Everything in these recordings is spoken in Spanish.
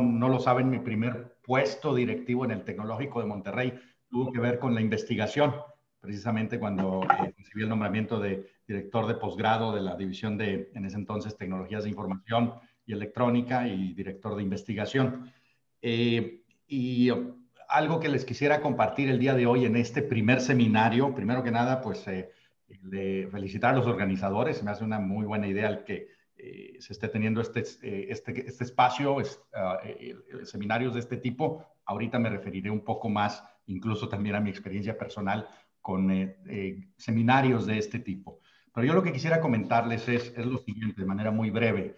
no lo saben, mi primer puesto directivo en el Tecnológico de Monterrey tuvo que ver con la investigación, precisamente cuando recibí el nombramiento de director de posgrado de la división de, en ese entonces, Tecnologías de Información y Electrónica y director de investigación. Y algo que les quisiera compartir el día de hoy en este primer seminario, primero que nada, pues de felicitar a los organizadores, me hace una muy buena idea el que se esté teniendo este espacio, seminarios de este tipo. Ahorita me referiré un poco más, incluso también a mi experiencia personal con seminarios de este tipo. Pero yo lo que quisiera comentarles es lo siguiente, de manera muy breve.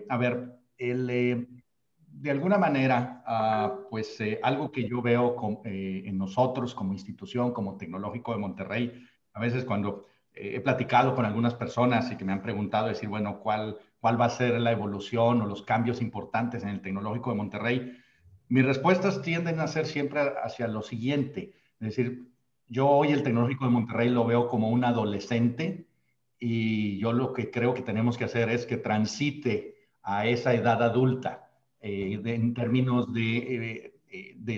A ver, de alguna manera, pues algo que yo veo en nosotros como institución, como Tecnológico de Monterrey, a veces cuando he platicado con algunas personas y que me han preguntado, decir, bueno, ¿cuál va a ser la evolución o los cambios importantes en el Tecnológico de Monterrey? Mis respuestas tienden a ser siempre hacia lo siguiente, es decir, yo hoy el Tecnológico de Monterrey lo veo como un adolescente y yo lo que creo que tenemos que hacer es que transite a esa edad adulta en términos de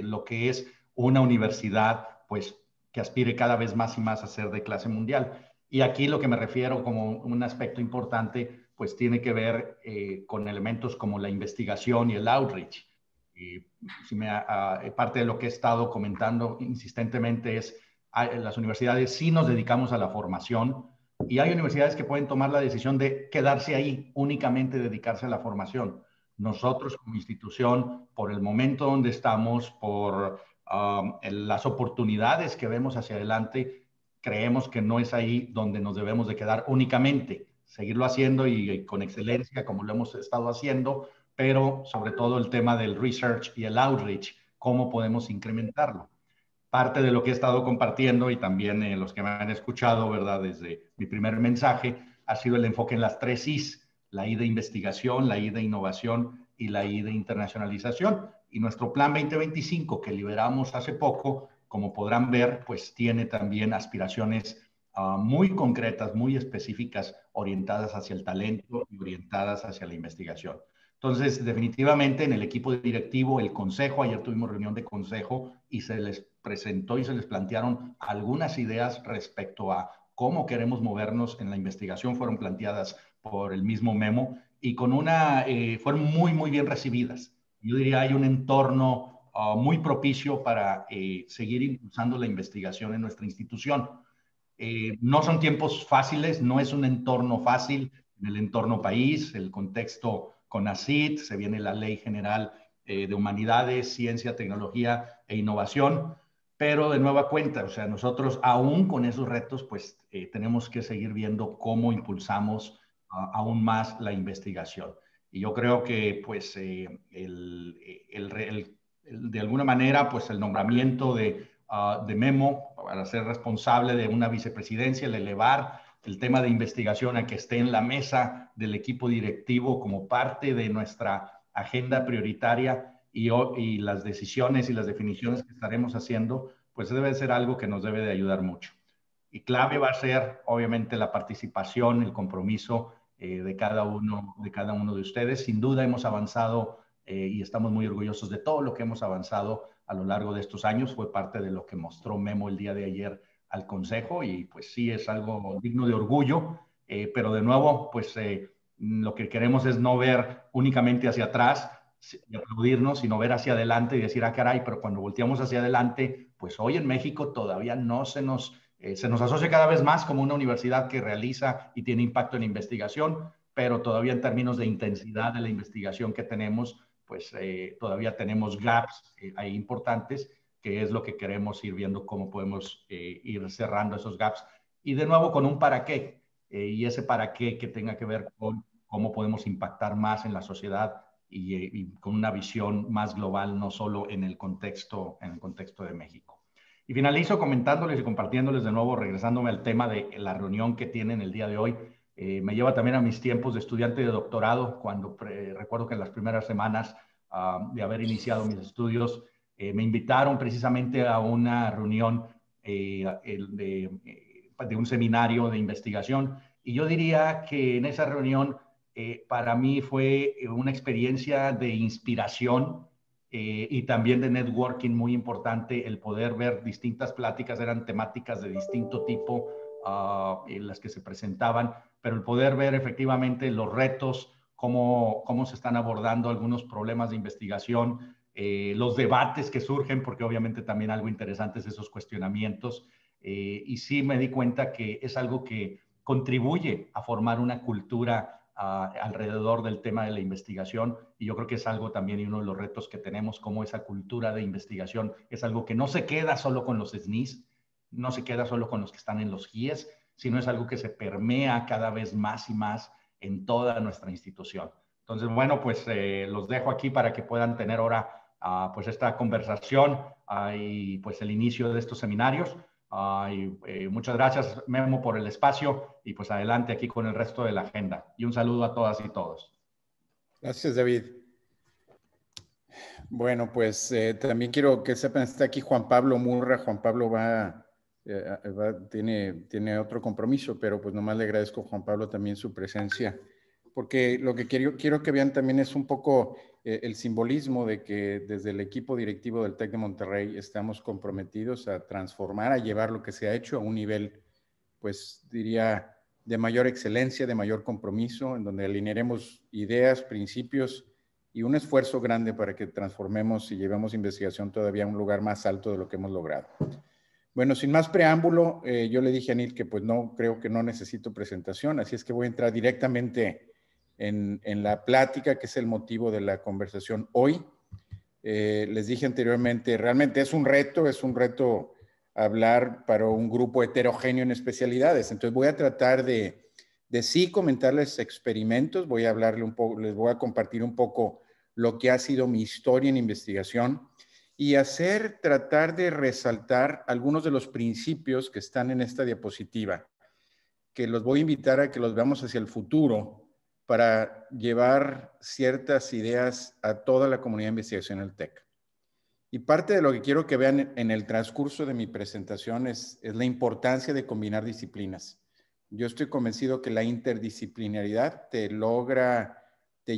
lo que es una universidad, pues que aspire cada vez más y más a ser de clase mundial. Y aquí lo que me refiero como un aspecto importante, pues tiene que ver con elementos como la investigación y el outreach. Y parte de lo que he estado comentando insistentemente es, las universidades sí nos dedicamos a la formación y hay universidades que pueden tomar la decisión de quedarse ahí, únicamente dedicarse a la formación. Nosotros como institución, por el momento donde estamos, por las oportunidades que vemos hacia adelante, creemos que no es ahí donde nos debemos de quedar únicamente, seguirlo haciendo y con excelencia como lo hemos estado haciendo, pero sobre todo el tema del research y el outreach, cómo podemos incrementarlo. Parte de lo que he estado compartiendo y también los que me han escuchado, ¿verdad? Desde mi primer mensaje, ha sido el enfoque en las tres I's, la I de investigación, la I de innovación y la I de internacionalización. Y nuestro plan 2025 que liberamos hace poco, como podrán ver, pues tiene también aspiraciones muy concretas, muy específicas, orientadas hacia el talento y orientadas hacia la investigación. Entonces, definitivamente en el equipo directivo, el consejo, ayer tuvimos reunión de consejo y se les presentó y se les plantearon algunas ideas respecto a cómo queremos movernos en la investigación, fueron planteadas por el mismo Memo y fueron muy, muy bien recibidas. Yo diría hay un entorno muy propicio para seguir impulsando la investigación en nuestra institución. No son tiempos fáciles, no es un entorno fácil en el entorno país, el contexto con ACID, se viene la Ley General de Humanidades, Ciencia, Tecnología e Innovación, pero de nueva cuenta, o sea, nosotros aún con esos retos, pues tenemos que seguir viendo cómo impulsamos aún más la investigación. Y yo creo que, pues, de alguna manera, pues el nombramiento de Memo para ser responsable de una vicepresidencia, el elevar el tema de investigación a que esté en la mesa del equipo directivo como parte de nuestra agenda prioritaria y las decisiones y las definiciones que estaremos haciendo, pues debe ser algo que nos debe de ayudar mucho. Y clave va a ser, obviamente, la participación, el compromiso de cada uno de ustedes. Sin duda hemos avanzado y estamos muy orgullosos de todo lo que hemos avanzado a lo largo de estos años. Fue parte de lo que mostró Memo el día de ayer al Consejo y pues sí es algo digno de orgullo, pero de nuevo, pues lo que queremos es no ver únicamente hacia atrás y aplaudirnos, sino ver hacia adelante y decir, ah, caray, pero cuando volteamos hacia adelante, pues hoy en México todavía no se nos asocia cada vez más como una universidad que realiza y tiene impacto en investigación, pero todavía en términos de intensidad de la investigación que tenemos, pues todavía tenemos gaps ahí importantes, que es lo que queremos ir viendo cómo podemos ir cerrando esos gaps. Y de nuevo con un para qué, y ese para qué que tenga que ver con cómo podemos impactar más en la sociedad y con una visión más global, no solo en el contexto de México. Y finalizo comentándoles y compartiéndoles de nuevo, regresándome al tema de la reunión que tienen el día de hoy. Me lleva también a mis tiempos de estudiante de doctorado, cuando recuerdo que en las primeras semanas de haber iniciado mis estudios, me invitaron precisamente a una reunión de un seminario de investigación. Y yo diría que en esa reunión para mí fue una experiencia de inspiración y también de networking muy importante. El poder ver distintas pláticas, eran temáticas de distinto tipo en las que se presentaban, pero el poder ver efectivamente los retos, cómo se están abordando algunos problemas de investigación, los debates que surgen, porque obviamente también algo interesante es esos cuestionamientos. Y sí me di cuenta que es algo que contribuye a formar una cultura alrededor del tema de la investigación, y yo creo que es algo también y uno de los retos que tenemos, como esa cultura de investigación es algo que no se queda solo con los SNIs, no se queda solo con los que están en los GIES, sino es algo que se permea cada vez más y más en toda nuestra institución. Entonces, bueno, pues los dejo aquí para que puedan tener ahora pues esta conversación y pues el inicio de estos seminarios. Muchas gracias, Memo, por el espacio y pues adelante aquí con el resto de la agenda. Y un saludo a todas y todos. Gracias, David. Bueno, pues también quiero que sepan, está aquí Juan Pablo Murra. Juan Pablo tiene otro compromiso, pero pues nomás le agradezco a Juan Pablo también su presencia, porque lo que quiero que vean también es un poco el simbolismo de que desde el equipo directivo del TEC de Monterrey estamos comprometidos a transformar, a llevar lo que se ha hecho a un nivel, pues diría, de mayor excelencia, de mayor compromiso, en donde alinearemos ideas, principios y un esfuerzo grande para que transformemos y llevemos investigación todavía a un lugar más alto de lo que hemos logrado. Bueno, sin más preámbulo, yo le dije a Neil que pues no, creo que no necesito presentación, así es que voy a entrar directamente en la plática, que es el motivo de la conversación hoy. Les dije anteriormente, realmente es un reto hablar para un grupo heterogéneo en especialidades. Entonces voy a tratar de sí comentarles experimentos, voy a hablarle un poco, les voy a compartir un poco lo que ha sido mi historia en investigación y tratar de resaltar algunos de los principios que están en esta diapositiva, que los voy a invitar a que los veamos hacia el futuro para llevar ciertas ideas a toda la comunidad de investigación del TEC. Y parte de lo que quiero que vean en el transcurso de mi presentación es la importancia de combinar disciplinas. Yo estoy convencido que la interdisciplinaridad te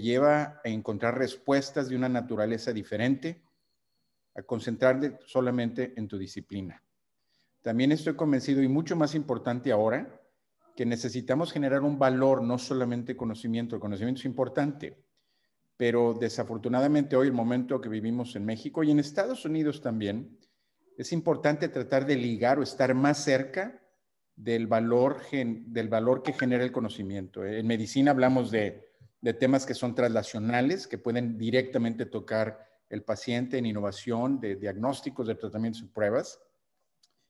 lleva a encontrar respuestas de una naturaleza diferente, a concentrarte solamente en tu disciplina. También estoy convencido, y mucho más importante ahora, que necesitamos generar un valor, no solamente conocimiento. El conocimiento es importante, pero desafortunadamente hoy, el momento que vivimos en México y en Estados Unidos también, es importante tratar de ligar o estar más cerca del valor que genera el conocimiento. En medicina hablamos de temas que son translacionales, que pueden directamente tocar el paciente, en innovación, de diagnósticos, de tratamientos y pruebas,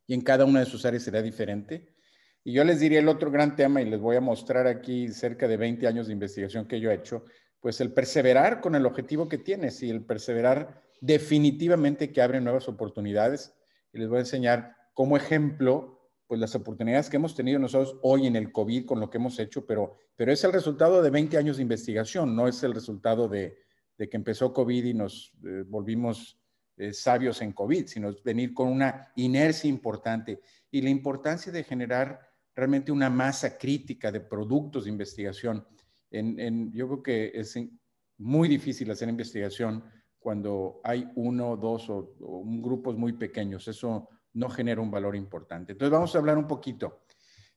y en cada una de sus áreas será diferente. Y yo les diría el otro gran tema, y les voy a mostrar aquí cerca de 20 años de investigación que yo he hecho, pues el perseverar con el objetivo que tienes y el perseverar definitivamente que abre nuevas oportunidades. Y les voy a enseñar como ejemplo pues las oportunidades que hemos tenido nosotros hoy en el COVID con lo que hemos hecho, pero es el resultado de 20 años de investigación, no es el resultado de que empezó COVID y nos volvimos sabios en COVID, sino venir con una inercia importante y la importancia de generar realmente una masa crítica de productos de investigación. Yo creo que es muy difícil hacer investigación cuando hay uno, dos o grupos muy pequeños. Eso no genera un valor importante. Entonces vamos a hablar un poquito.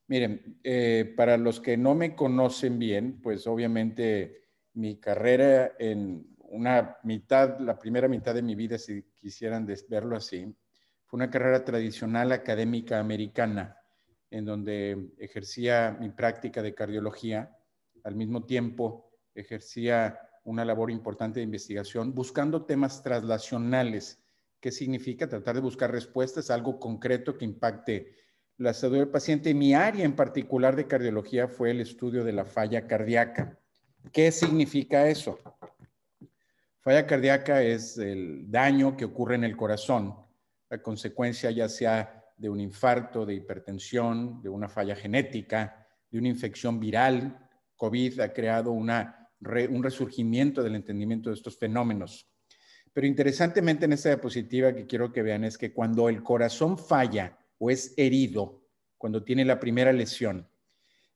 Miren, para los que no me conocen bien, pues obviamente mi carrera en la primera mitad de mi vida, si quisieran verlo así, fue una carrera tradicional académica americana, en donde ejercía mi práctica de cardiología, al mismo tiempo ejercía una labor importante de investigación, buscando temas translacionales. ¿Qué significa? Tratar de buscar respuestas a algo concreto que impacte la salud del paciente. Mi área en particular de cardiología fue el estudio de la falla cardíaca. ¿Qué significa eso? Falla cardíaca es el daño que ocurre en el corazón, a consecuencia ya sea de un infarto, de hipertensión, de una falla genética, de una infección viral. COVID ha creado un resurgimiento del entendimiento de estos fenómenos. Pero interesantemente en esta diapositiva que quiero que vean es que cuando el corazón falla o es herido, cuando tiene la primera lesión,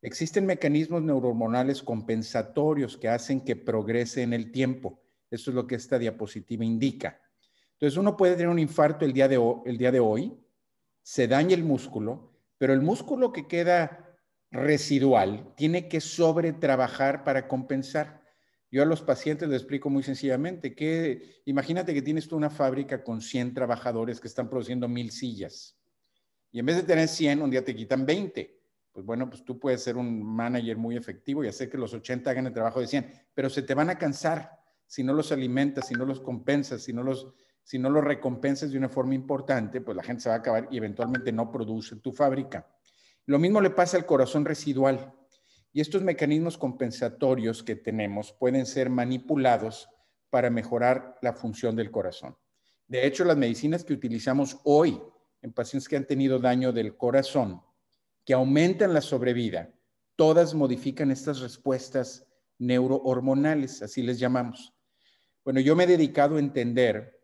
Existen mecanismos neurohormonales compensatorios que hacen que progrese en el tiempo. Eso es lo que esta diapositiva indica. Entonces, uno puede tener un infarto el día de hoy, se daña el músculo, pero el músculo que queda residual tiene que sobretrabajar para compensar. Yo a los pacientes les explico muy sencillamente que imagínate que tienes tú una fábrica con 100 trabajadores que están produciendo 1000 sillas y en vez de tener 100, un día te quitan 20. Pues bueno, pues tú puedes ser un manager muy efectivo y hacer que los 80 hagan el trabajo de 100, pero se te van a cansar si no los alimentas, si no los compensas, si no los recompensas de una forma importante, pues la gente se va a acabar y eventualmente no produce tu fábrica. Lo mismo le pasa al corazón residual. Y estos mecanismos compensatorios que tenemos pueden ser manipulados para mejorar la función del corazón. De hecho, las medicinas que utilizamos hoy en pacientes que han tenido daño del corazón, que aumentan la sobrevida, todas modifican estas respuestas neurohormonales, así les llamamos. Bueno, yo me he dedicado a entender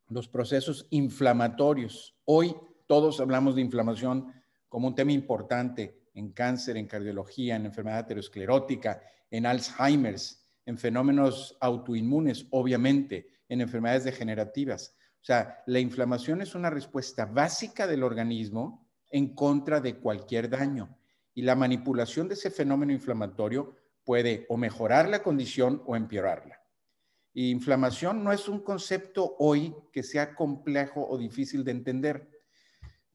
los procesos inflamatorios. Hoy todos hablamos de inflamación como un tema importante en cáncer, en cardiología, en enfermedad aterosclerótica, en Alzheimer's, en fenómenos autoinmunes, obviamente, en enfermedades degenerativas. O sea, la inflamación es una respuesta básica del organismo en contra de cualquier daño. Y la manipulación de ese fenómeno inflamatorio puede o mejorar la condición o empeorarla. Y inflamación no es un concepto hoy que sea complejo o difícil de entender.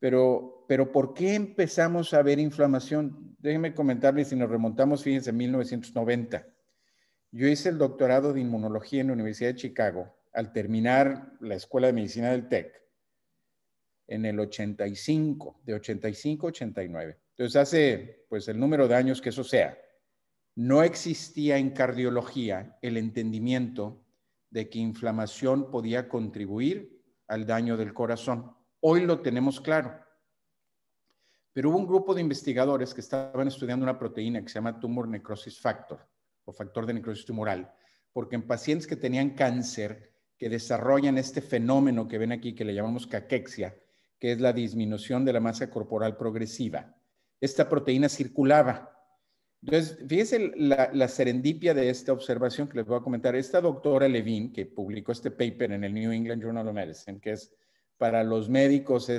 Pero ¿por qué empezamos a ver inflamación? Déjenme comentarles, si nos remontamos, fíjense, en 1990. Yo hice el doctorado de inmunología en la Universidad de Chicago al terminar la Escuela de Medicina del TEC en el 85, de 85 a 89. Entonces hace pues el número de años que eso sea. No existía en cardiología el entendimiento de que inflamación podía contribuir al daño del corazón. Hoy lo tenemos claro. Pero hubo un grupo de investigadores que estaban estudiando una proteína que se llama Tumor Necrosis Factor o factor de necrosis tumoral, porque en pacientes que tenían cáncer, que desarrollan este fenómeno que ven aquí, que le llamamos caquexia, que es la disminución de la masa corporal progresiva, esta proteína circulaba. Entonces, fíjense la serendipia de esta observación que les voy a comentar. Esta doctora Levine, que publicó este paper en el New England Journal of Medicine, que es para los médicos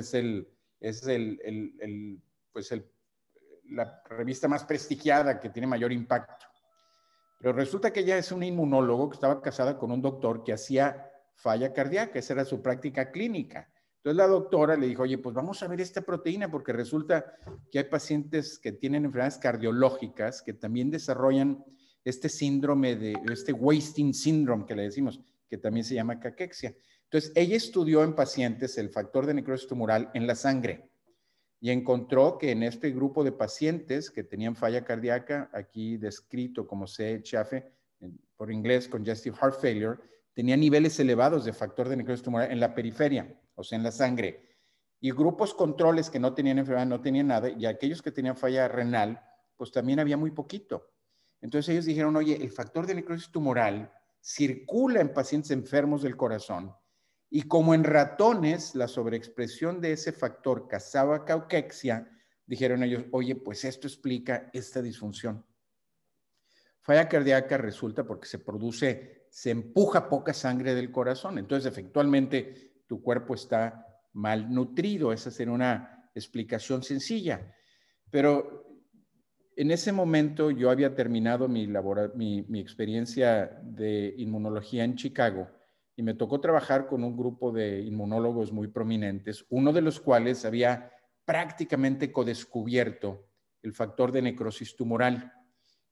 la revista más prestigiada que tiene mayor impacto. Pero resulta que ella es un inmunólogo que estaba casada con un doctor que hacía falla cardíaca, esa era su práctica clínica. Entonces la doctora le dijo, oye, pues vamos a ver esta proteína porque resulta que hay pacientes que tienen enfermedades cardiológicas que también desarrollan este síndrome este wasting syndrome que le decimos, que también se llama caquexia. Entonces ella estudió en pacientes el factor de necrosis tumoral en la sangre y encontró que en este grupo de pacientes que tenían falla cardíaca, aquí descrito como CHF, por inglés, congestive heart failure, tenía niveles elevados de factor de necrosis tumoral en la periferia, o sea, en la sangre. Y grupos controles que no tenían enfermedad, no tenían nada, y aquellos que tenían falla renal, pues también había muy poquito. Entonces ellos dijeron, oye, el factor de necrosis tumoral circula en pacientes enfermos del corazón, y como en ratones la sobreexpresión de ese factor causaba cauquexia, dijeron ellos, oye, pues esto explica esta disfunción. Falla cardíaca resulta porque se empuja poca sangre del corazón. Entonces, efectivamente, tu cuerpo está malnutrido. Esa sería una explicación sencilla. Pero en ese momento yo había terminado mi experiencia de inmunología en Chicago y me tocó trabajar con un grupo de inmunólogos muy prominentes, uno de los cuales había prácticamente codescubierto el factor de necrosis tumoral.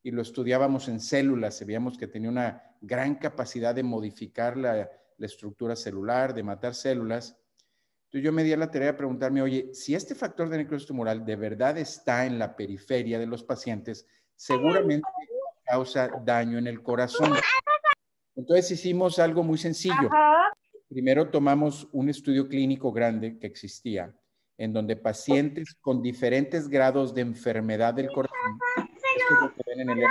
Y lo estudiábamos en células, veíamos que tenía una gran capacidad de modificar la estructura celular, de matar células. Entonces yo me di a la tarea de preguntarme, oye, si este factor de necrosis tumoral de verdad está en la periferia de los pacientes, seguramente causa daño en el corazón. Entonces hicimos algo muy sencillo. Primero tomamos un estudio clínico grande que existía, en donde pacientes con diferentes grados de enfermedad del corazón, esto es lo que ven en el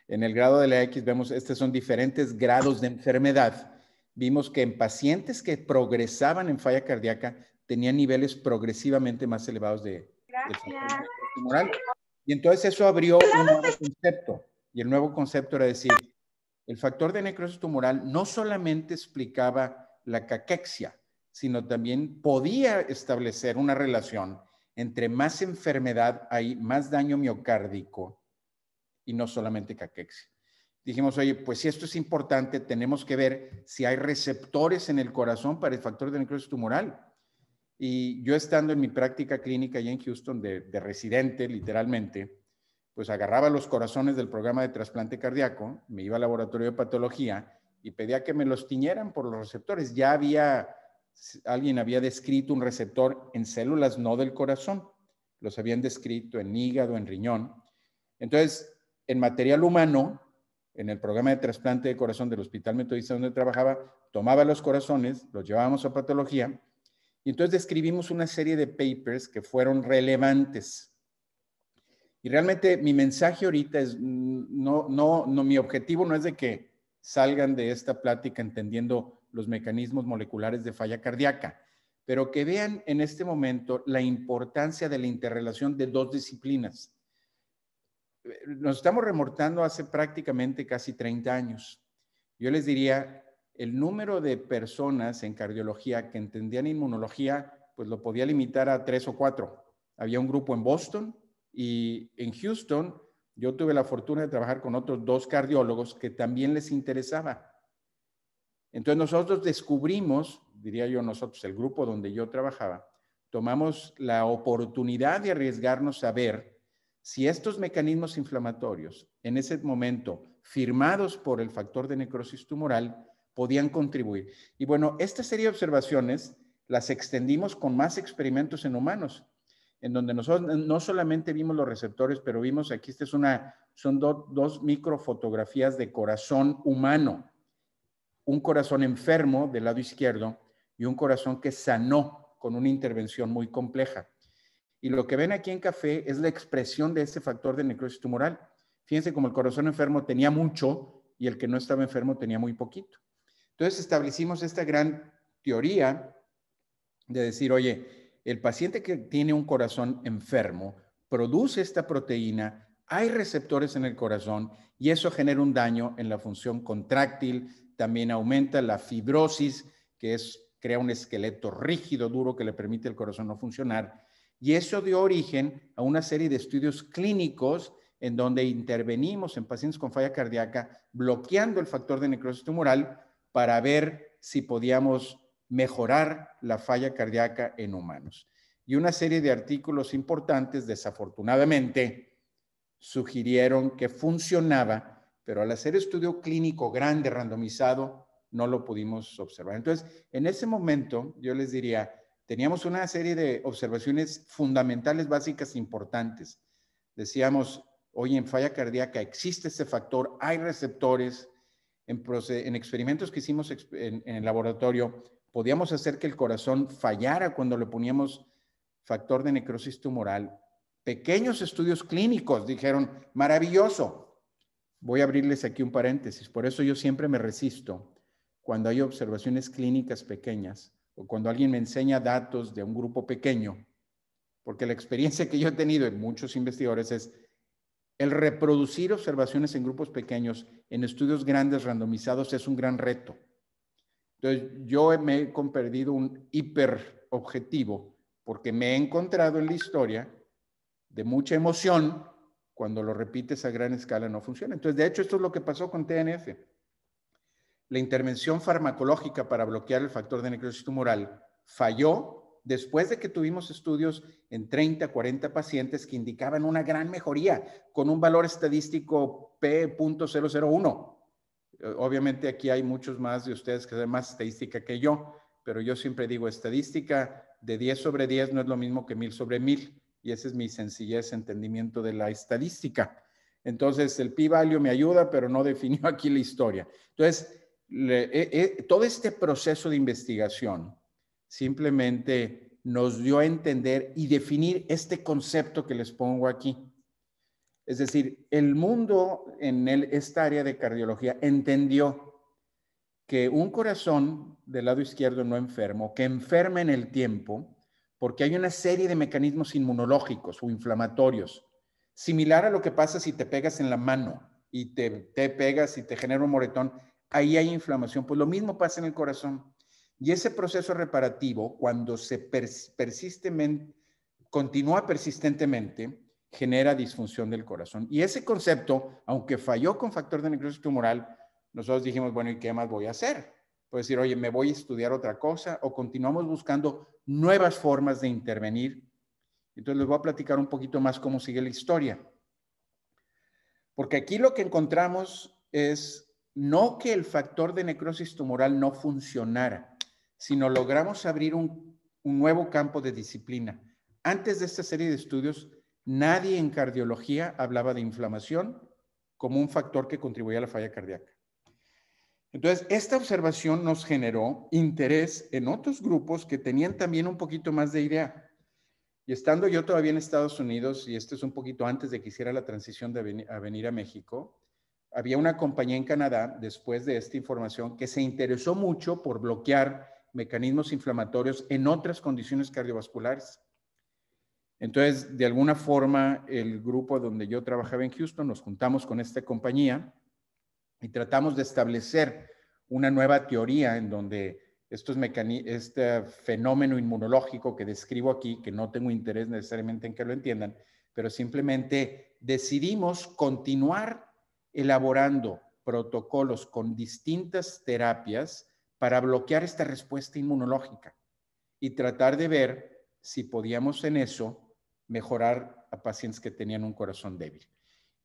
en el grado de la X vemos, estos son diferentes grados de enfermedad. Vimos que en pacientes que progresaban en falla cardíaca, tenían niveles progresivamente más elevados de tumoral. Y entonces eso abrió un nuevo concepto. Y el nuevo concepto era decir, el factor de necrosis tumoral no solamente explicaba la caquexia, sino también podía establecer una relación entre más enfermedad hay, más daño miocárdico y no solamente caquexia. Dijimos, oye, pues si esto es importante, tenemos que ver si hay receptores en el corazón para el factor de necrosis tumoral. Y yo estando en mi práctica clínica allá en Houston de residente, literalmente, pues agarraba los corazones del programa de trasplante cardíaco, me iba al laboratorio de patología y pedía que me los tiñeran por los receptores. Ya alguien había descrito un receptor en células no del corazón, los habían descrito en hígado, en riñón. Entonces, en material humano, en el programa de trasplante de corazón del Hospital Metodista donde trabajaba, tomaba los corazones, los llevábamos a patología y entonces describimos una serie de papers que fueron relevantes. Y realmente mi mensaje ahorita es, mi objetivo no es de que salgan de esta plática entendiendo los mecanismos moleculares de falla cardíaca, pero que vean en este momento la importancia de la interrelación de dos disciplinas. Nos estamos remontando hace prácticamente casi 30 años. Yo les diría, el número de personas en cardiología que entendían inmunología, pues lo podía limitar a 3 o 4. Había un grupo en Boston y en Houston yo tuve la fortuna de trabajar con otros 2 cardiólogos que también les interesaba. Entonces nosotros descubrimos, diría yo nosotros, el grupo donde yo trabajaba, tomamos la oportunidad de arriesgarnos a ver si estos mecanismos inflamatorios, en ese momento firmados por el factor de necrosis tumoral, podían contribuir. Y bueno, esta serie de observaciones las extendimos con más experimentos en humanos, en donde nosotros no solamente vimos los receptores, pero vimos aquí, son dos microfotografías de corazón humano, un corazón enfermo del lado izquierdo y un corazón que sanó con una intervención muy compleja. Y lo que ven aquí en café es la expresión de ese factor de necrosis tumoral. Fíjense como el corazón enfermo tenía mucho y el que no estaba enfermo tenía muy poquito. Entonces establecimos esta gran teoría de decir, oye, el paciente que tiene un corazón enfermo produce esta proteína, hay receptores en el corazón y eso genera un daño en la función contráctil, también aumenta la fibrosis, que crea un esqueleto rígido, duro, que le permite al corazón no funcionar. Y eso dio origen a una serie de estudios clínicos en donde intervenimos en pacientes con falla cardíaca, bloqueando el factor de necrosis tumoral para ver si podíamos mejorar la falla cardíaca en humanos. Y una serie de artículos importantes, desafortunadamente, sugirieron que funcionaba, pero al hacer estudio clínico grande, randomizado, no lo pudimos observar. Entonces, en ese momento, yo les diría, teníamos una serie de observaciones fundamentales, básicas, importantes. Decíamos, oye, en falla cardíaca existe ese factor, hay receptores. En experimentos que hicimos en el laboratorio, podíamos hacer que el corazón fallara cuando le poníamos factor de necrosis tumoral. Pequeños estudios clínicos dijeron, maravilloso. Voy a abrirles aquí un paréntesis. Por eso yo siempre me resisto cuando hay observaciones clínicas pequeñas o cuando alguien me enseña datos de un grupo pequeño, porque la experiencia que yo he tenido en muchos investigadores es el reproducir observaciones en grupos pequeños en estudios grandes randomizados es un gran reto. Entonces, yo me he perdido un hiperobjetivo porque me he encontrado en la historia de mucha emoción cuando lo repites a gran escala no funciona. Entonces, de hecho, esto es lo que pasó con TNF. La intervención farmacológica para bloquear el factor de necrosis tumoral falló después de que tuvimos estudios en 30, 40 pacientes que indicaban una gran mejoría con un valor estadístico P.001. Obviamente aquí hay muchos más de ustedes que saben más estadística que yo, pero yo siempre digo estadística de 10 sobre 10 no es lo mismo que 1000 sobre 1000 y ese es mi sencillez entendimiento de la estadística. Entonces el p-value me ayuda, pero no definió aquí la historia. Entonces, todo este proceso de investigación simplemente nos dio a entender y definir este concepto que les pongo aquí. Es decir, el mundo en esta área de cardiología entendió que un corazón del lado izquierdo no enfermo, que enferma en el tiempo, porque hay una serie de mecanismos inmunológicos o inflamatorios, similar a lo que pasa si te pegas en la mano y te pegas y te genera un moretón, ahí hay inflamación. Pues lo mismo pasa en el corazón. Y ese proceso reparativo, cuando se continúa persistentemente, genera disfunción del corazón. Y ese concepto, aunque falló con factor de necrosis tumoral, nosotros dijimos, bueno, ¿y qué más voy a hacer? Puedo decir, oye, me voy a estudiar otra cosa, o continuamos buscando nuevas formas de intervenir. Entonces les voy a platicar un poquito más cómo sigue la historia. Porque aquí lo que encontramos es no que el factor de necrosis tumoral no funcionara, sino logramos abrir un nuevo campo de disciplina. Antes de esta serie de estudios, nadie en cardiología hablaba de inflamación como un factor que contribuía a la falla cardíaca. Entonces, esta observación nos generó interés en otros grupos que tenían también un poquito más de idea. Y estando yo todavía en Estados Unidos, y esto es un poquito antes de que hiciera la transición de venir a México, había una compañía en Canadá, después de esta información, que se interesó mucho por bloquear mecanismos inflamatorios en otras condiciones cardiovasculares. Entonces, de alguna forma, el grupo donde yo trabajaba en Houston, nos juntamos con esta compañía y tratamos de establecer una nueva teoría en donde este fenómeno inmunológico que describo aquí, que no tengo interés necesariamente en que lo entiendan, pero simplemente decidimos continuar elaborando protocolos con distintas terapias para bloquear esta respuesta inmunológica y tratar de ver si podíamos en eso mejorar a pacientes que tenían un corazón débil.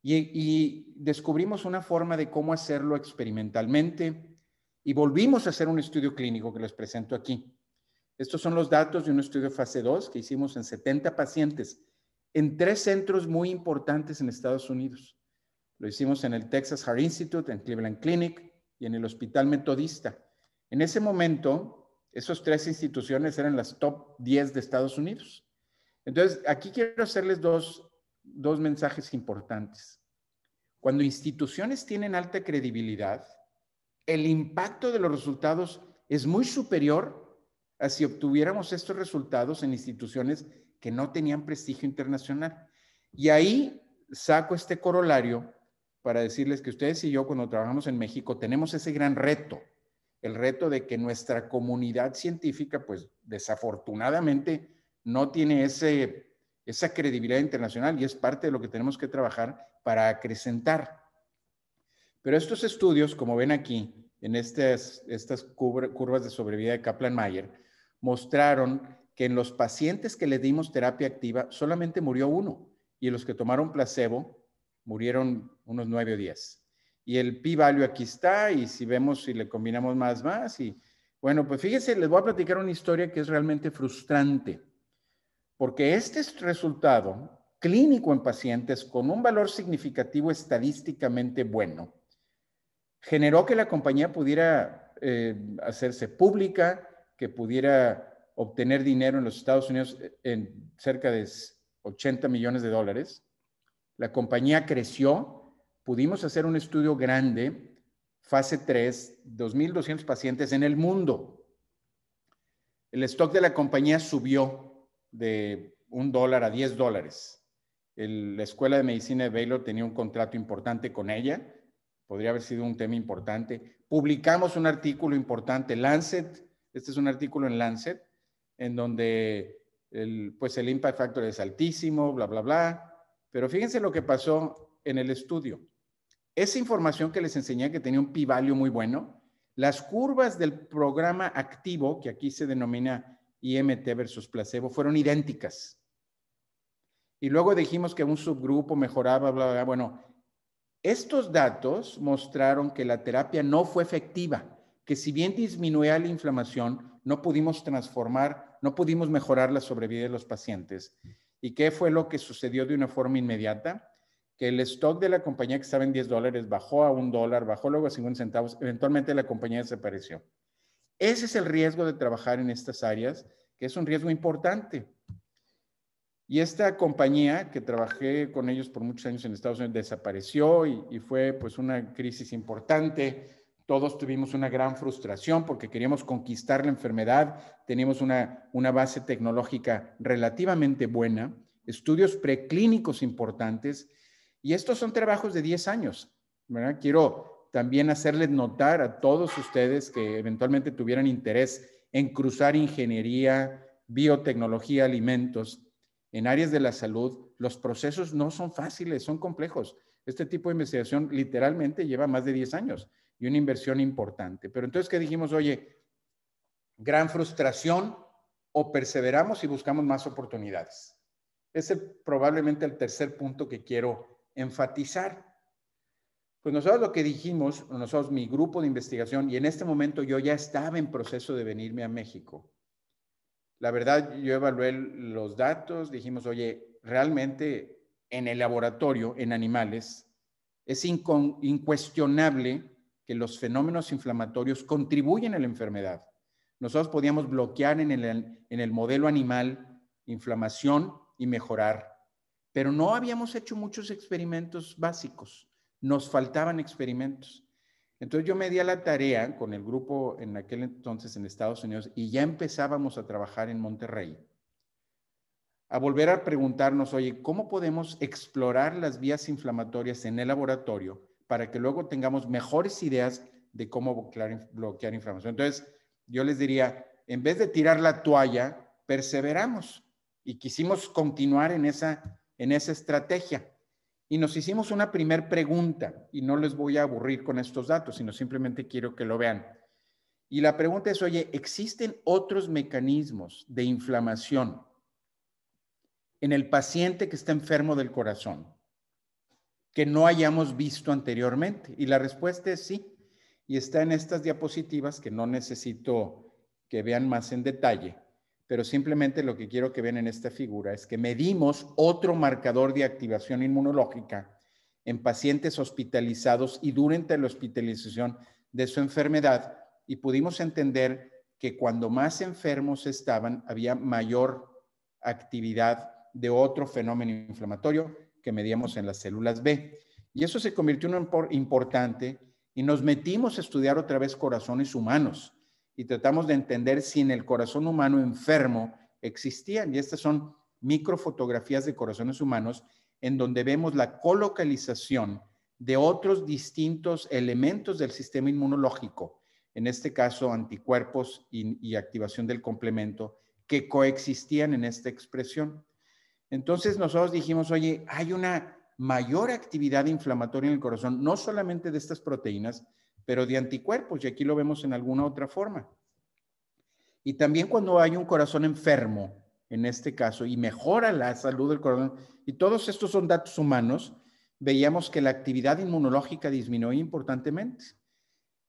Y descubrimos una forma de cómo hacerlo experimentalmente y volvimos a hacer un estudio clínico que les presento aquí. Estos son los datos de un estudio fase 2 que hicimos en 70 pacientes en 3 centros muy importantes en Estados Unidos. Lo hicimos en el Texas Heart Institute, en Cleveland Clinic y en el Hospital Metodista. En ese momento, esas 3 instituciones eran las top 10 de Estados Unidos. Entonces, aquí quiero hacerles dos mensajes importantes. Cuando instituciones tienen alta credibilidad, el impacto de los resultados es muy superior a si obtuviéramos estos resultados en instituciones que no tenían prestigio internacional. Y ahí saco este corolario para decirles que ustedes y yo, cuando trabajamos en México, tenemos ese gran reto, el reto de que nuestra comunidad científica, pues desafortunadamente, no tiene esa credibilidad internacional y es parte de lo que tenemos que trabajar para acrecentar. Pero estos estudios, como ven aquí, en estas curvas de sobrevida de Kaplan-Meier, mostraron que en los pacientes que le dimos terapia activa solamente murió uno y en los que tomaron placebo murieron unos 9 o 10. Y el p-value aquí está, y si vemos si le combinamos más, y bueno, pues fíjense, les voy a platicar una historia que es realmente frustrante. Porque este resultado clínico en pacientes con un valor significativo estadísticamente bueno generó que la compañía pudiera hacerse pública, que pudiera obtener dinero en los Estados Unidos en cerca de $80 millones. La compañía creció, pudimos hacer un estudio grande, fase 3, 2,200 pacientes en el mundo. El stock de la compañía subió de $1 a $10. La Escuela de Medicina de Baylor tenía un contrato importante con ella. Podría haber sido un tema importante. Publicamos un artículo importante, Lancet. Este es un artículo en Lancet, en donde el impact factor es altísimo, bla, bla, bla. Pero fíjense lo que pasó en el estudio. Esa información que les enseñé, que tenía un p-value muy bueno, las curvas del programa activo, que aquí se denomina IMT versus placebo, fueron idénticas. Y luego dijimos que un subgrupo mejoraba, bla, bla, bla. Bueno, estos datos mostraron que la terapia no fue efectiva, que si bien disminuía la inflamación, no pudimos mejorar la sobrevida de los pacientes. ¿Y qué fue lo que sucedió de una forma inmediata? Que el stock de la compañía, que estaba en $10, bajó a $1, bajó luego a 50 centavos, eventualmente la compañía desapareció. Ese es el riesgo de trabajar en estas áreas, que es un riesgo importante. Y esta compañía, que trabajé con ellos por muchos años en Estados Unidos, desapareció y fue pues una crisis importante. todos tuvimos una gran frustración porque queríamos conquistar la enfermedad, teníamos una base tecnológica relativamente buena, estudios preclínicos importantes, y estos son trabajos de 10 años, ¿verdad? Quiero también hacerles notar a todos ustedes que eventualmente tuvieran interés en cruzar ingeniería, biotecnología, alimentos, en áreas de la salud, los procesos no son fáciles, son complejos. Este tipo de investigación literalmente lleva más de 10 años y una inversión importante. Pero entonces, ¿qué dijimos? Oye, gran frustración, o perseveramos y buscamos más oportunidades. Ese es probablemente el tercer punto que quiero enfatizar. Pues nosotros lo que dijimos, nosotros, mi grupo de investigación, y en este momento yo ya estaba en proceso de venirme a México. La verdad, yo evalué los datos, dijimos, oye, realmente en el laboratorio, en animales, es incuestionable que los fenómenos inflamatorios contribuyen a la enfermedad. Nosotros podíamos bloquear en el modelo animal inflamación y mejorar, pero no habíamos hecho muchos experimentos básicos, nos faltaban experimentos. Entonces yo me di a la tarea con el grupo en aquel entonces en Estados Unidos y ya empezábamos a trabajar en Monterrey, a volver a preguntarnos, oye, ¿cómo podemos explorar las vías inflamatorias en el laboratorio para que luego tengamos mejores ideas de cómo bloquear inflamación? Entonces yo les diría, en vez de tirar la toalla, perseveramos y quisimos continuar en esa estrategia. Y nos hicimos una primer pregunta, y no les voy a aburrir con estos datos, sino simplemente quiero que lo vean. Y la pregunta es, oye, ¿existen otros mecanismos de inflamación en el paciente que está enfermo del corazón que no hayamos visto anteriormente? Y la respuesta es sí. Y está en estas diapositivas que no necesito que vean más en detalle, pero simplemente lo que quiero que vean en esta figura es que medimos otro marcador de activación inmunológica en pacientes hospitalizados y durante la hospitalización de su enfermedad, y pudimos entender que cuando más enfermos estaban, había mayor actividad de otro fenómeno inflamatorio que medíamos en las células B. Y eso se convirtió en importante, y nos metimos a estudiar otra vez corazones humanos y tratamos de entender si en el corazón humano enfermo existían. Y estas son microfotografías de corazones humanos en donde vemos la colocalización de otros distintos elementos del sistema inmunológico, en este caso anticuerpos y activación del complemento, que coexistían en esta expresión. Entonces nosotros dijimos, oye, hay una mayor actividad inflamatoria en el corazón, no solamente de estas proteínas, pero de anticuerpos, y aquí lo vemos en alguna otra forma. Y también cuando hay un corazón enfermo, en este caso, y mejora la salud del corazón, y todos estos son datos humanos, veíamos que la actividad inmunológica disminuyó importantemente.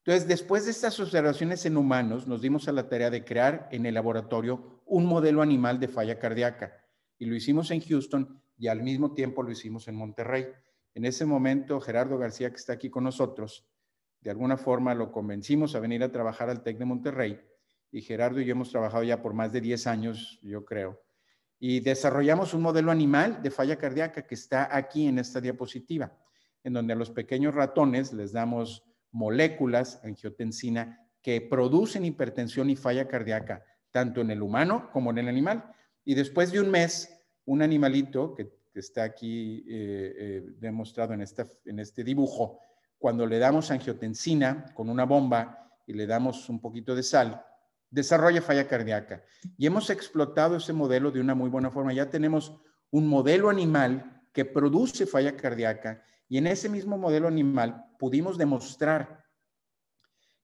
Entonces, después de estas observaciones en humanos, nos dimos a la tarea de crear en el laboratorio un modelo animal de falla cardíaca. Y lo hicimos en Houston y al mismo tiempo lo hicimos en Monterrey. En ese momento, Gerardo García, que está aquí con nosotros, de alguna forma lo convencimos a venir a trabajar al TEC de Monterrey. Y Gerardo y yo hemos trabajado ya por más de 10 años, yo creo. Y desarrollamos un modelo animal de falla cardíaca que está aquí en esta diapositiva, en donde a los pequeños ratones les damos moléculas, angiotensina, que producen hipertensión y falla cardíaca, tanto en el humano como en el animal. Y después de un mes, un animalito que está aquí demostrado en este dibujo, cuando le damos angiotensina con una bomba y le damos un poquito de sal, desarrolla falla cardíaca. Y hemos explotado ese modelo de una muy buena forma. Ya tenemos un modelo animal que produce falla cardíaca, y en ese mismo modelo animal pudimos demostrar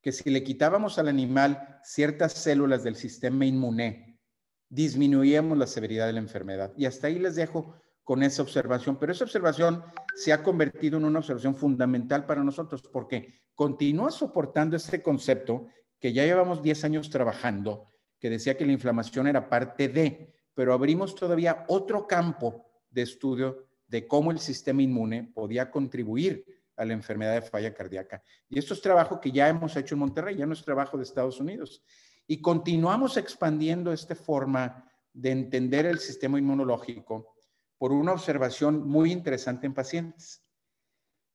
que si le quitábamos al animal ciertas células del sistema inmune, disminuíamos la severidad de la enfermedad. Y hasta ahí les dejo con esa observación, pero esa observación se ha convertido en una observación fundamental para nosotros porque continúa soportando este concepto que ya llevamos 10 años trabajando, que decía que la inflamación era parte de, pero abrimos todavía otro campo de estudio de cómo el sistema inmune podía contribuir a la enfermedad de falla cardíaca. Y esto es trabajo que ya hemos hecho en Monterrey, ya no es trabajo de Estados Unidos. Y continuamos expandiendo esta forma de entender el sistema inmunológico por una observación muy interesante en pacientes.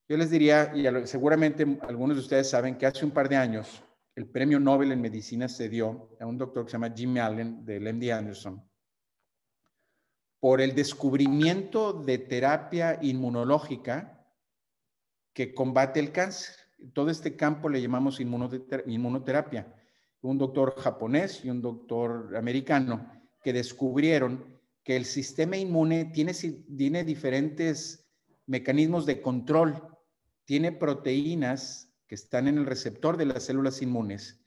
Yo les diría, y seguramente algunos de ustedes saben, que hace un par de años el premio Nobel en medicina se dio a un doctor que se llama Jim Allen del MD Anderson por el descubrimiento de terapia inmunológica que combate el cáncer. Todo este campo le llamamos inmunoterapia. Un doctor japonés y un doctor americano que descubrieron que el sistema inmune tiene diferentes mecanismos de control. Tiene proteínas que están en el receptor de las células inmunes,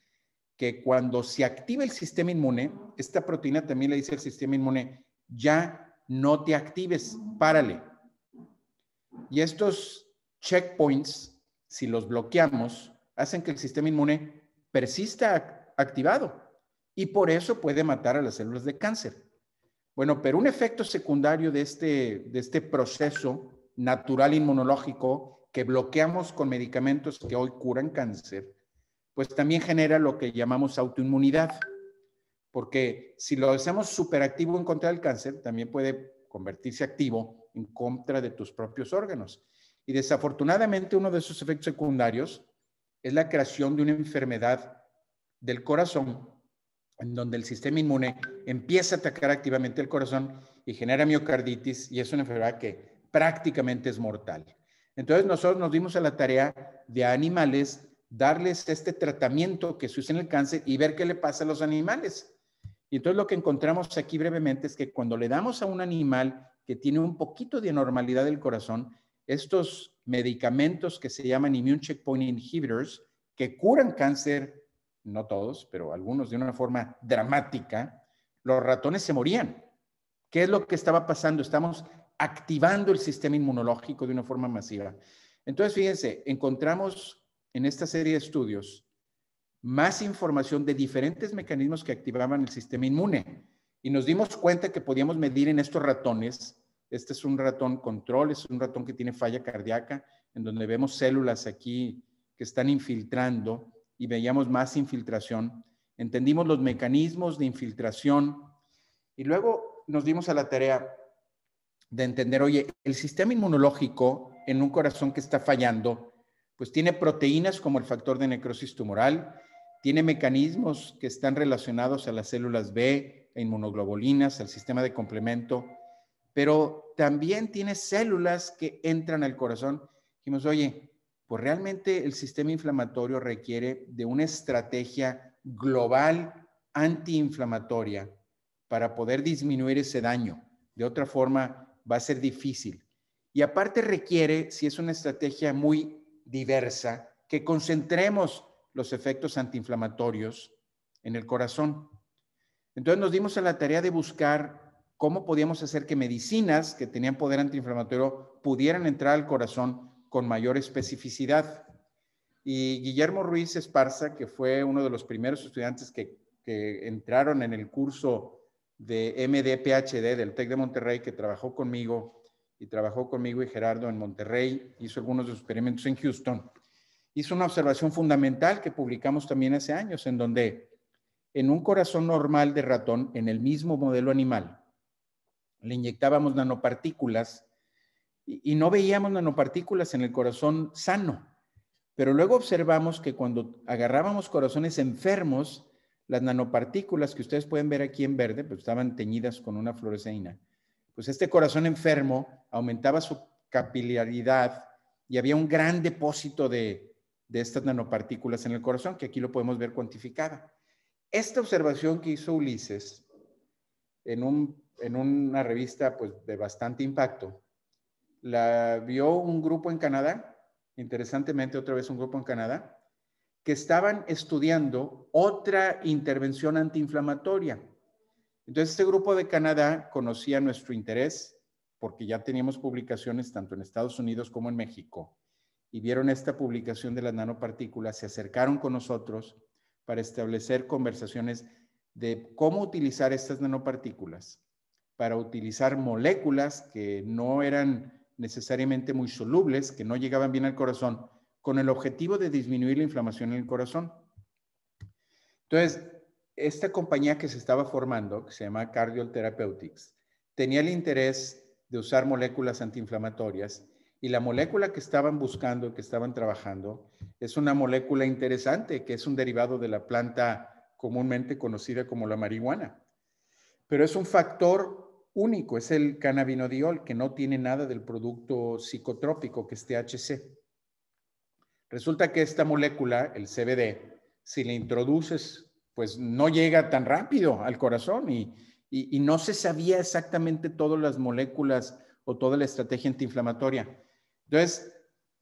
que cuando se activa el sistema inmune, esta proteína también le dice al sistema inmune, ya no te actives, párale. Y estos checkpoints, si los bloqueamos, hacen que el sistema inmune persista activado y por eso puede matar a las células de cáncer. Bueno, pero un efecto secundario de este proceso natural inmunológico que bloqueamos con medicamentos que hoy curan cáncer, pues también genera lo que llamamos autoinmunidad. Porque si lo hacemos superactivo en contra del cáncer, también puede convertirse activo en contra de tus propios órganos. Y desafortunadamente uno de esos efectos secundarios es la creación de una enfermedad del corazón, en donde el sistema inmune empieza a atacar activamente el corazón y genera miocarditis, y es una enfermedad que prácticamente es mortal. Entonces nosotros nos dimos a la tarea de a animales darles este tratamiento que se usa en el cáncer y ver qué le pasa a los animales. Y entonces lo que encontramos aquí brevemente es que cuando le damos a un animal que tiene un poquito de anormalidad del corazón, estos medicamentos que se llaman immune checkpoint inhibitors, que curan cáncer, no todos, pero algunos de una forma dramática, los ratones se morían. ¿Qué es lo que estaba pasando? Estamos activando el sistema inmunológico de una forma masiva. Entonces, fíjense, encontramos en esta serie de estudios más información de diferentes mecanismos que activaban el sistema inmune. Y nos dimos cuenta que podíamos medir en estos ratones. Este es un ratón control, es un ratón que tiene falla cardíaca, en donde vemos células aquí que están infiltrando y veíamos más infiltración. Entendimos los mecanismos de infiltración y luego nos dimos a la tarea de entender, oye, el sistema inmunológico en un corazón que está fallando, pues tiene proteínas como el factor de necrosis tumoral, tiene mecanismos que están relacionados a las células B, a inmunoglobulinas, al sistema de complemento, pero también tiene células que entran al corazón. Dijimos, oye, pues realmente el sistema inflamatorio requiere de una estrategia global antiinflamatoria para poder disminuir ese daño. De otra forma, va a ser difícil. Y aparte requiere, si es una estrategia muy diversa, que concentremos los efectos antiinflamatorios en el corazón. Entonces nos dimos a la tarea de buscar cómo podíamos hacer que medicinas que tenían poder antiinflamatorio pudieran entrar al corazón con mayor especificidad. Y Guillermo Ruiz Esparza, que fue uno de los primeros estudiantes que entraron en el curso de MD-PhD del TEC de Monterrey, que trabajó conmigo y Gerardo en Monterrey, hizo algunos de sus experimentos en Houston, hizo una observación fundamental que publicamos también hace años, en donde en un corazón normal de ratón, en el mismo modelo animal, le inyectábamos nanopartículas y no veíamos nanopartículas en el corazón sano. Pero luego observamos que cuando agarrábamos corazones enfermos, las nanopartículas que ustedes pueden ver aquí en verde, pues estaban teñidas con una fluoresceína. Pues este corazón enfermo aumentaba su capilaridad y había un gran depósito de estas nanopartículas en el corazón, que aquí lo podemos ver cuantificada. Esta observación que hizo Ulises en una revista pues, de bastante impacto, la vio un grupo en Canadá, interesantemente otra vez un grupo en Canadá, que estaban estudiando otra intervención antiinflamatoria. Entonces este grupo de Canadá conocía nuestro interés porque ya teníamos publicaciones tanto en Estados Unidos como en México y vieron esta publicación de las nanopartículas, se acercaron con nosotros para establecer conversaciones de cómo utilizar estas nanopartículas para utilizar moléculas que no eran necesariamente muy solubles, que no llegaban bien al corazón, con el objetivo de disminuir la inflamación en el corazón. Entonces, esta compañía que se estaba formando, que se llama Cardiol Therapeutics, tenía el interés de usar moléculas antiinflamatorias Y la molécula que estaban buscando, que estaban trabajando, es una molécula interesante, que es un derivado de la planta comúnmente conocida como la marihuana. Pero es un factor único, es el cannabinodiol, que no tiene nada del producto psicotrópico, que es THC. Resulta que esta molécula, el CBD, si le introduces, pues no llega tan rápido al corazón y no se sabía exactamente todas las moléculas o toda la estrategia antiinflamatoria. Entonces,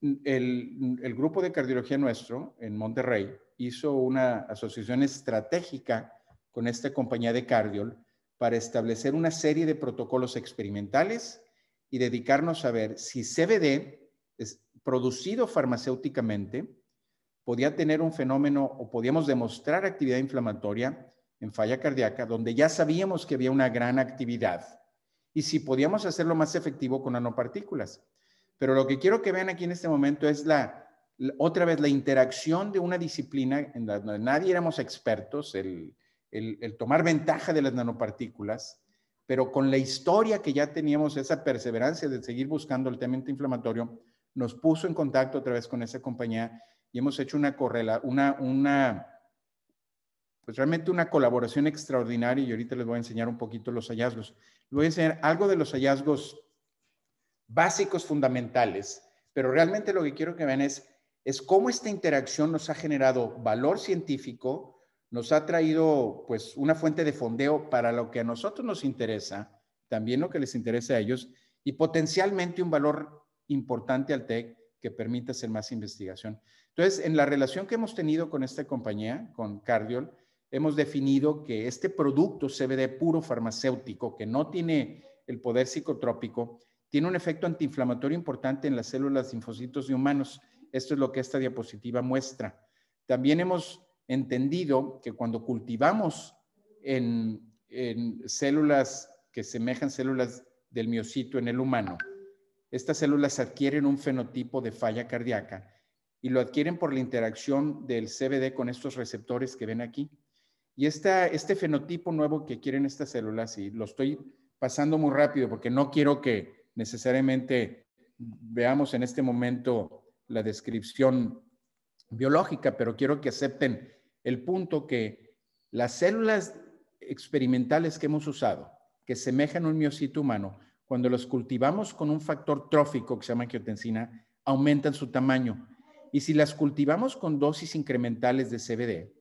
el grupo de cardiología nuestro en Monterrey hizo una asociación estratégica con esta compañía de Cardiol para establecer una serie de protocolos experimentales y dedicarnos a ver si CBD producido farmacéuticamente podía tener un fenómeno o podíamos demostrar actividad inflamatoria en falla cardíaca, donde ya sabíamos que había una gran actividad, y si podíamos hacerlo más efectivo con nanopartículas. Pero lo que quiero que vean aquí en este momento es otra vez la interacción de una disciplina en la que nadie éramos expertos, el tomar ventaja de las nanopartículas, pero con la historia que ya teníamos, esa perseverancia de seguir buscando el tema inflamatorio, nos puso en contacto otra vez con esa compañía y hemos hecho pues realmente una colaboración extraordinaria, y ahorita les voy a enseñar un poquito los hallazgos. Les voy a enseñar algo de los hallazgos básicos fundamentales, pero realmente lo que quiero que vean es cómo esta interacción nos ha generado valor científico, nos ha traído pues una fuente de fondeo para lo que a nosotros nos interesa, también lo que les interesa a ellos, y potencialmente un valor importante al TEC que permita hacer más investigación. Entonces, en la relación que hemos tenido con esta compañía, con Cardiol, hemos definido que este producto CBD puro farmacéutico, que no tiene el poder psicotrópico, tiene un efecto antiinflamatorio importante en las células linfocitos de humanos. Esto es lo que esta diapositiva muestra. También hemos entendido que cuando cultivamos en células que semejan células del miocito en el humano, estas células adquieren un fenotipo de falla cardíaca y lo adquieren por la interacción del CBD con estos receptores que ven aquí. Y este fenotipo nuevo que adquieren estas células, y lo estoy pasando muy rápido porque no quiero que necesariamente veamos en este momento la descripción biológica, pero quiero que acepten el punto que las células experimentales que hemos usado, que semejan a un miocito humano, cuando los cultivamos con un factor trófico que se llama angiotensina, aumentan su tamaño. Y si las cultivamos con dosis incrementales de CBD,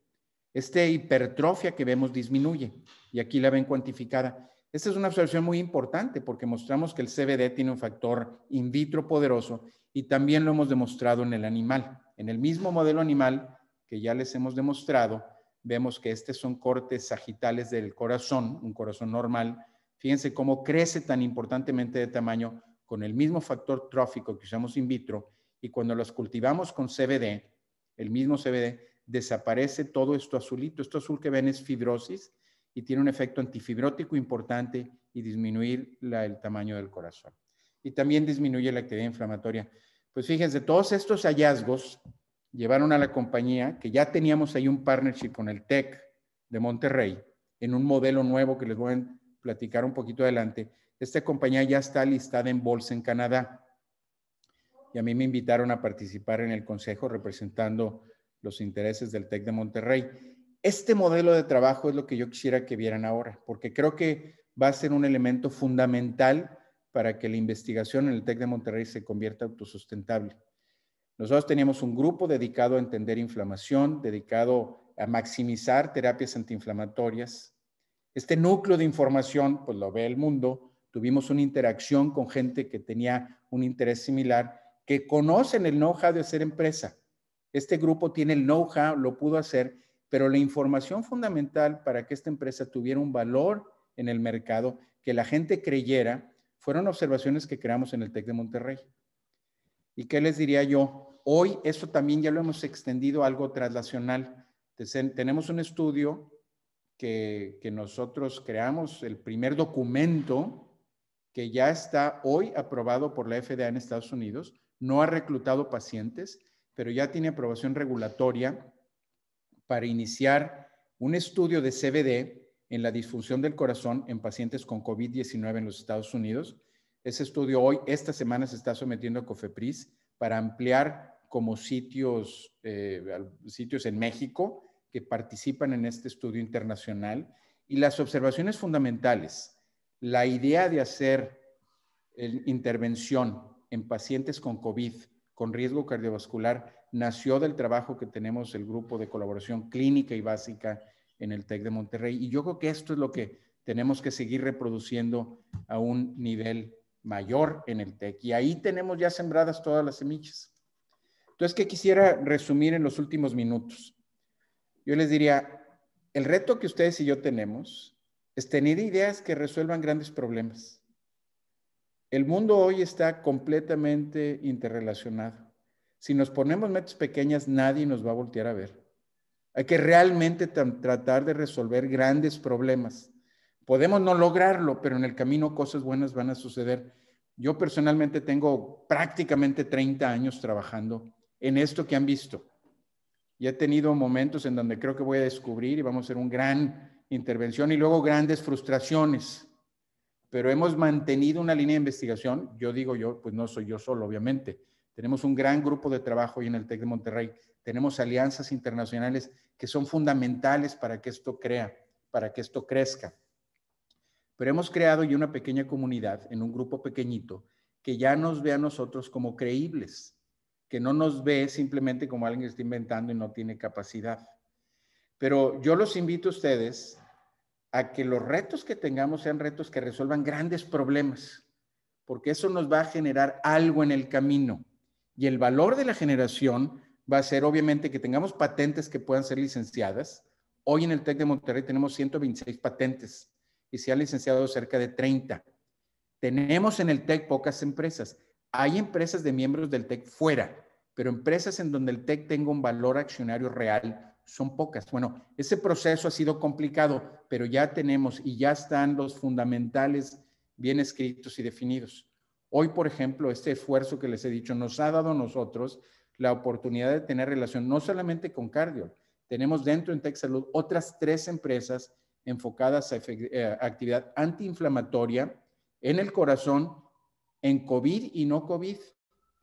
esta hipertrofia que vemos disminuye, y aquí la ven cuantificada. Esta es una observación muy importante porque mostramos que el CBD tiene un factor in vitro poderoso y también lo hemos demostrado en el animal. En el mismo modelo animal que ya les hemos demostrado, vemos que estos son cortes sagitales del corazón, un corazón normal. Fíjense cómo crece tan importantemente de tamaño con el mismo factor trófico que usamos in vitro, y cuando los cultivamos con CBD, el mismo CBD, desaparece todo esto azulito. Esto azul que ven es fibrosis y tiene un efecto antifibrótico importante y disminuir el tamaño del corazón. Y también disminuye la actividad inflamatoria. Pues fíjense, todos estos hallazgos llevaron a la compañía, que ya teníamos ahí un partnership con el TEC de Monterrey, en un modelo nuevo que les voy a platicar un poquito adelante. Esta compañía ya está listada en bolsa en Canadá. Y a mí me invitaron a participar en el consejo representando los intereses del TEC de Monterrey. Este modelo de trabajo es lo que yo quisiera que vieran ahora, porque creo que va a ser un elemento fundamental para que la investigación en el TEC de Monterrey se convierta autosustentable. Nosotros teníamos un grupo dedicado a entender inflamación, dedicado a maximizar terapias antiinflamatorias. Este núcleo de información, pues lo ve el mundo. Tuvimos una interacción con gente que tenía un interés similar, que conocen el know-how de hacer empresa. Este grupo tiene el know-how, lo pudo hacer, pero la información fundamental para que esta empresa tuviera un valor en el mercado, que la gente creyera, fueron observaciones que creamos en el TEC de Monterrey. ¿Y qué les diría yo? Hoy eso también ya lo hemos extendido a algo translacional. Tenemos un estudio que nosotros creamos, el primer documento que ya está hoy aprobado por la FDA en Estados Unidos. No ha reclutado pacientes, pero ya tiene aprobación regulatoria para iniciar un estudio de CBD en la disfunción del corazón en pacientes con COVID-19 en los Estados Unidos. Ese estudio hoy, esta semana, se está sometiendo a COFEPRIS para ampliar como sitios en México que participan en este estudio internacional. Y las observaciones fundamentales, la idea de hacer intervención en pacientes con COVID, con riesgo cardiovascular, nació del trabajo que tenemos el grupo de colaboración clínica y básica en el TEC de Monterrey. Y yo creo que esto es lo que tenemos que seguir reproduciendo a un nivel mayor en el TEC. Y ahí tenemos ya sembradas todas las semillas. Entonces, ¿qué quisiera resumir en los últimos minutos? Yo les diría, el reto que ustedes y yo tenemos es tener ideas que resuelvan grandes problemas. El mundo hoy está completamente interrelacionado. Si nos ponemos metas pequeñas, nadie nos va a voltear a ver. Hay que realmente tratar de resolver grandes problemas. Podemos no lograrlo, pero en el camino cosas buenas van a suceder. Yo personalmente tengo prácticamente 30 años trabajando en esto que han visto. Y he tenido momentos en donde creo que voy a descubrir y vamos a hacer una gran intervención y luego grandes frustraciones. Pero hemos mantenido una línea de investigación. Yo digo yo, pues no soy yo solo, obviamente. Tenemos un gran grupo de trabajo hoy en el TEC de Monterrey. Tenemos alianzas internacionales que son fundamentales para que esto crezca. Pero hemos creado ya una pequeña comunidad en un grupo pequeñito que ya nos ve a nosotros como creíbles, que no nos ve simplemente como alguien que está inventando y no tiene capacidad. Pero yo los invito a ustedes a que los retos que tengamos sean retos que resuelvan grandes problemas, porque eso nos va a generar algo en el camino. Y el valor de la generación va a ser, obviamente, que tengamos patentes que puedan ser licenciadas. Hoy en el TEC de Monterrey tenemos 126 patentes y se han licenciado cerca de 30. Tenemos en el TEC pocas empresas. Hay empresas de miembros del TEC fuera, pero empresas en donde el TEC tenga un valor accionario real son pocas. Bueno, ese proceso ha sido complicado, pero ya tenemos y ya están los fundamentales bien escritos y definidos. Hoy, por ejemplo, este esfuerzo que les he dicho nos ha dado a nosotros la oportunidad de tener relación no solamente con Cardiol. Tenemos dentro en TEC Salud otras 3 empresas enfocadas a actividad antiinflamatoria en el corazón, en COVID y no COVID,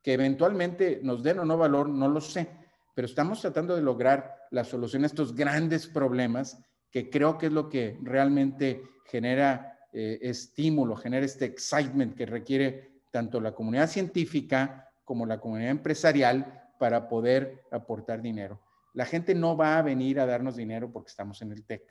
que eventualmente nos den o no valor, no lo sé, pero estamos tratando de lograr la solución a estos grandes problemas que creo que es lo que realmente genera estímulo, genera este excitement que requiere tanto la comunidad científica como la comunidad empresarial para poder aportar dinero. La gente no va a venir a darnos dinero porque estamos en el TEC.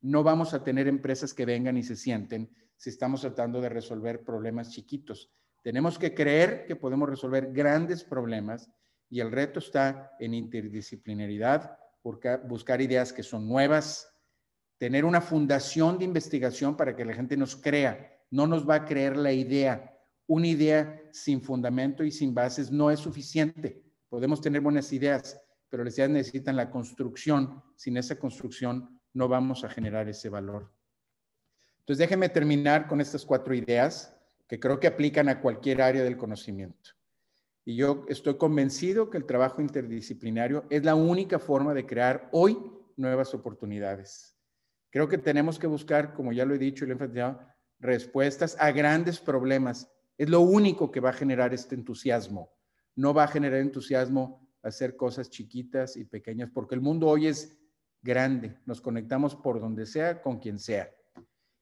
No vamos a tener empresas que vengan y se sienten si estamos tratando de resolver problemas chiquitos. Tenemos que creer que podemos resolver grandes problemas y el reto está en interdisciplinaridad, buscar ideas que son nuevas, tener una fundación de investigación para que la gente nos crea. No nos va a creer la idea. Una idea sin fundamento y sin bases no es suficiente. Podemos tener buenas ideas, pero las ideas necesitan la construcción. Sin esa construcción no vamos a generar ese valor. Entonces, déjenme terminar con estas 4 ideas que creo que aplican a cualquier área del conocimiento. Y yo estoy convencido que el trabajo interdisciplinario es la única forma de crear hoy nuevas oportunidades. Creo que tenemos que buscar, como ya lo he dicho y lo he enfatizado, respuestas a grandes problemas. Es lo único que va a generar este entusiasmo. No va a generar entusiasmo hacer cosas chiquitas y pequeñas, porque el mundo hoy es grande. Nos conectamos por donde sea, con quien sea.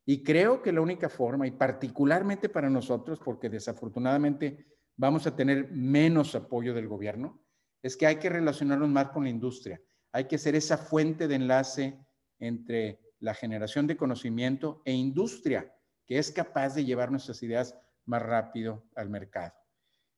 Y creo que la única forma, y particularmente para nosotros, porque desafortunadamente vamos a tener menos apoyo del gobierno, es que hay que relacionarnos más con la industria. Hay que ser esa fuente de enlace entre la generación de conocimiento e industria, que es capaz de llevar nuestras ideas más rápido al mercado.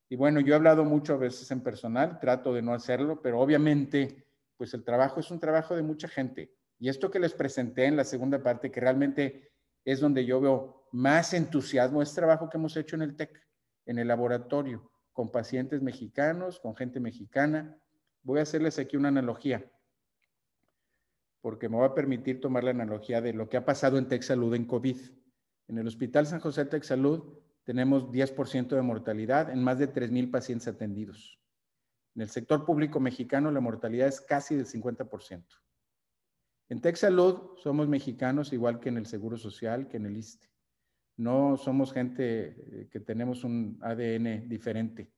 Y bueno, yo he hablado mucho a veces en personal, trato de no hacerlo, pero obviamente, pues el trabajo es un trabajo de mucha gente. Y esto que les presenté en la segunda parte, que realmente es donde yo veo más entusiasmo, es trabajo que hemos hecho en el TEC, en el laboratorio, con pacientes mexicanos, con gente mexicana. Voy a hacerles aquí una analogía, porque me va a permitir tomar la analogía de lo que ha pasado en TEC Salud en COVID. En el Hospital San José TEC Salud tenemos 10% de mortalidad en más de 3,000 pacientes atendidos. En el sector público mexicano la mortalidad es casi del 50%. En TEC Salud somos mexicanos igual que en el Seguro Social, que en el ISSSTE. No somos gente que tenemos un ADN diferente,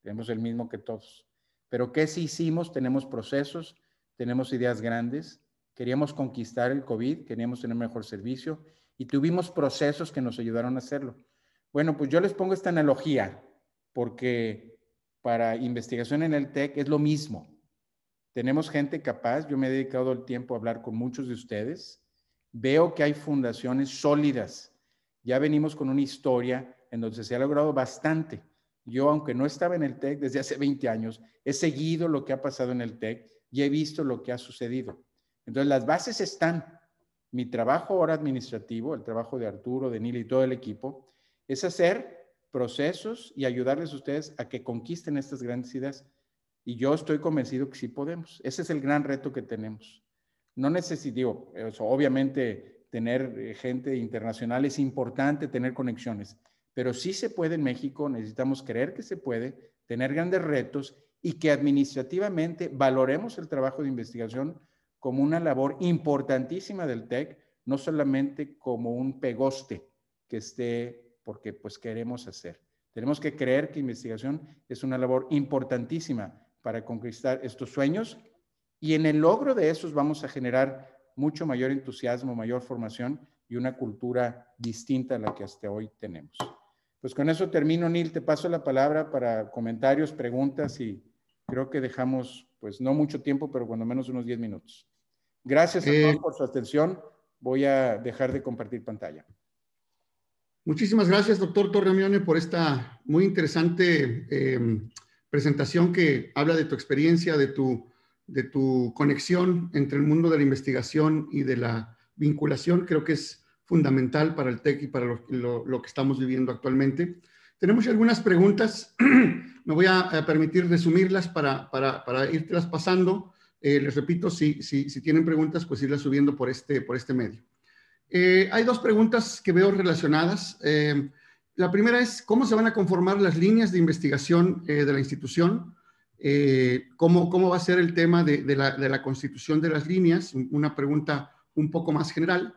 tenemos el mismo que todos. Pero ¿qué sí hicimos? Tenemos procesos, tenemos ideas grandes, queríamos conquistar el COVID, queríamos tener mejor servicio y tuvimos procesos que nos ayudaron a hacerlo. Bueno, pues yo les pongo esta analogía porque para investigación en el TEC es lo mismo. Tenemos gente capaz, yo me he dedicado el tiempo a hablar con muchos de ustedes, veo que hay fundaciones sólidas, ya venimos con una historia en donde se ha logrado bastante. Yo, aunque no estaba en el TEC desde hace 20 años, he seguido lo que ha pasado en el TEC y he visto lo que ha sucedido. Entonces, las bases están. Mi trabajo ahora administrativo, el trabajo de Arturo, de Nil y todo el equipo, es hacer procesos y ayudarles a ustedes a que conquisten estas grandes ideas. Y yo estoy convencido que sí podemos. Ese es el gran reto que tenemos. No necesito, obviamente, tener gente internacional es importante, tener conexiones, pero sí se puede en México, necesitamos creer que se puede, tener grandes retos y que administrativamente valoremos el trabajo de investigación como una labor importantísima del TEC, no solamente como un pegoste que esté porque pues queremos hacer. Tenemos que creer que investigación es una labor importantísima para conquistar estos sueños y en el logro de esos vamos a generar mucho mayor entusiasmo, mayor formación y una cultura distinta a la que hasta hoy tenemos. Pues con eso termino, Nil, te paso la palabra para comentarios, preguntas y creo que dejamos pues no mucho tiempo, pero cuando menos unos 10 minutos. Gracias a todos por su atención. Voy a dejar de compartir pantalla. Muchísimas gracias, doctor Torremione, por esta muy interesante presentación que habla de tu experiencia, de tu conexión entre el mundo de la investigación y de la vinculación. Creo que es fundamental para el TEC y para lo que estamos viviendo actualmente. Tenemos algunas preguntas. Me voy a permitir resumirlas para irlas pasando. Les repito, si tienen preguntas, pues irlas subiendo por este medio. Hay dos preguntas que veo relacionadas. La primera es, ¿cómo se van a conformar las líneas de investigación de la institución? ¿Cómo va a ser el tema de la constitución de las líneas? Una pregunta un poco más general.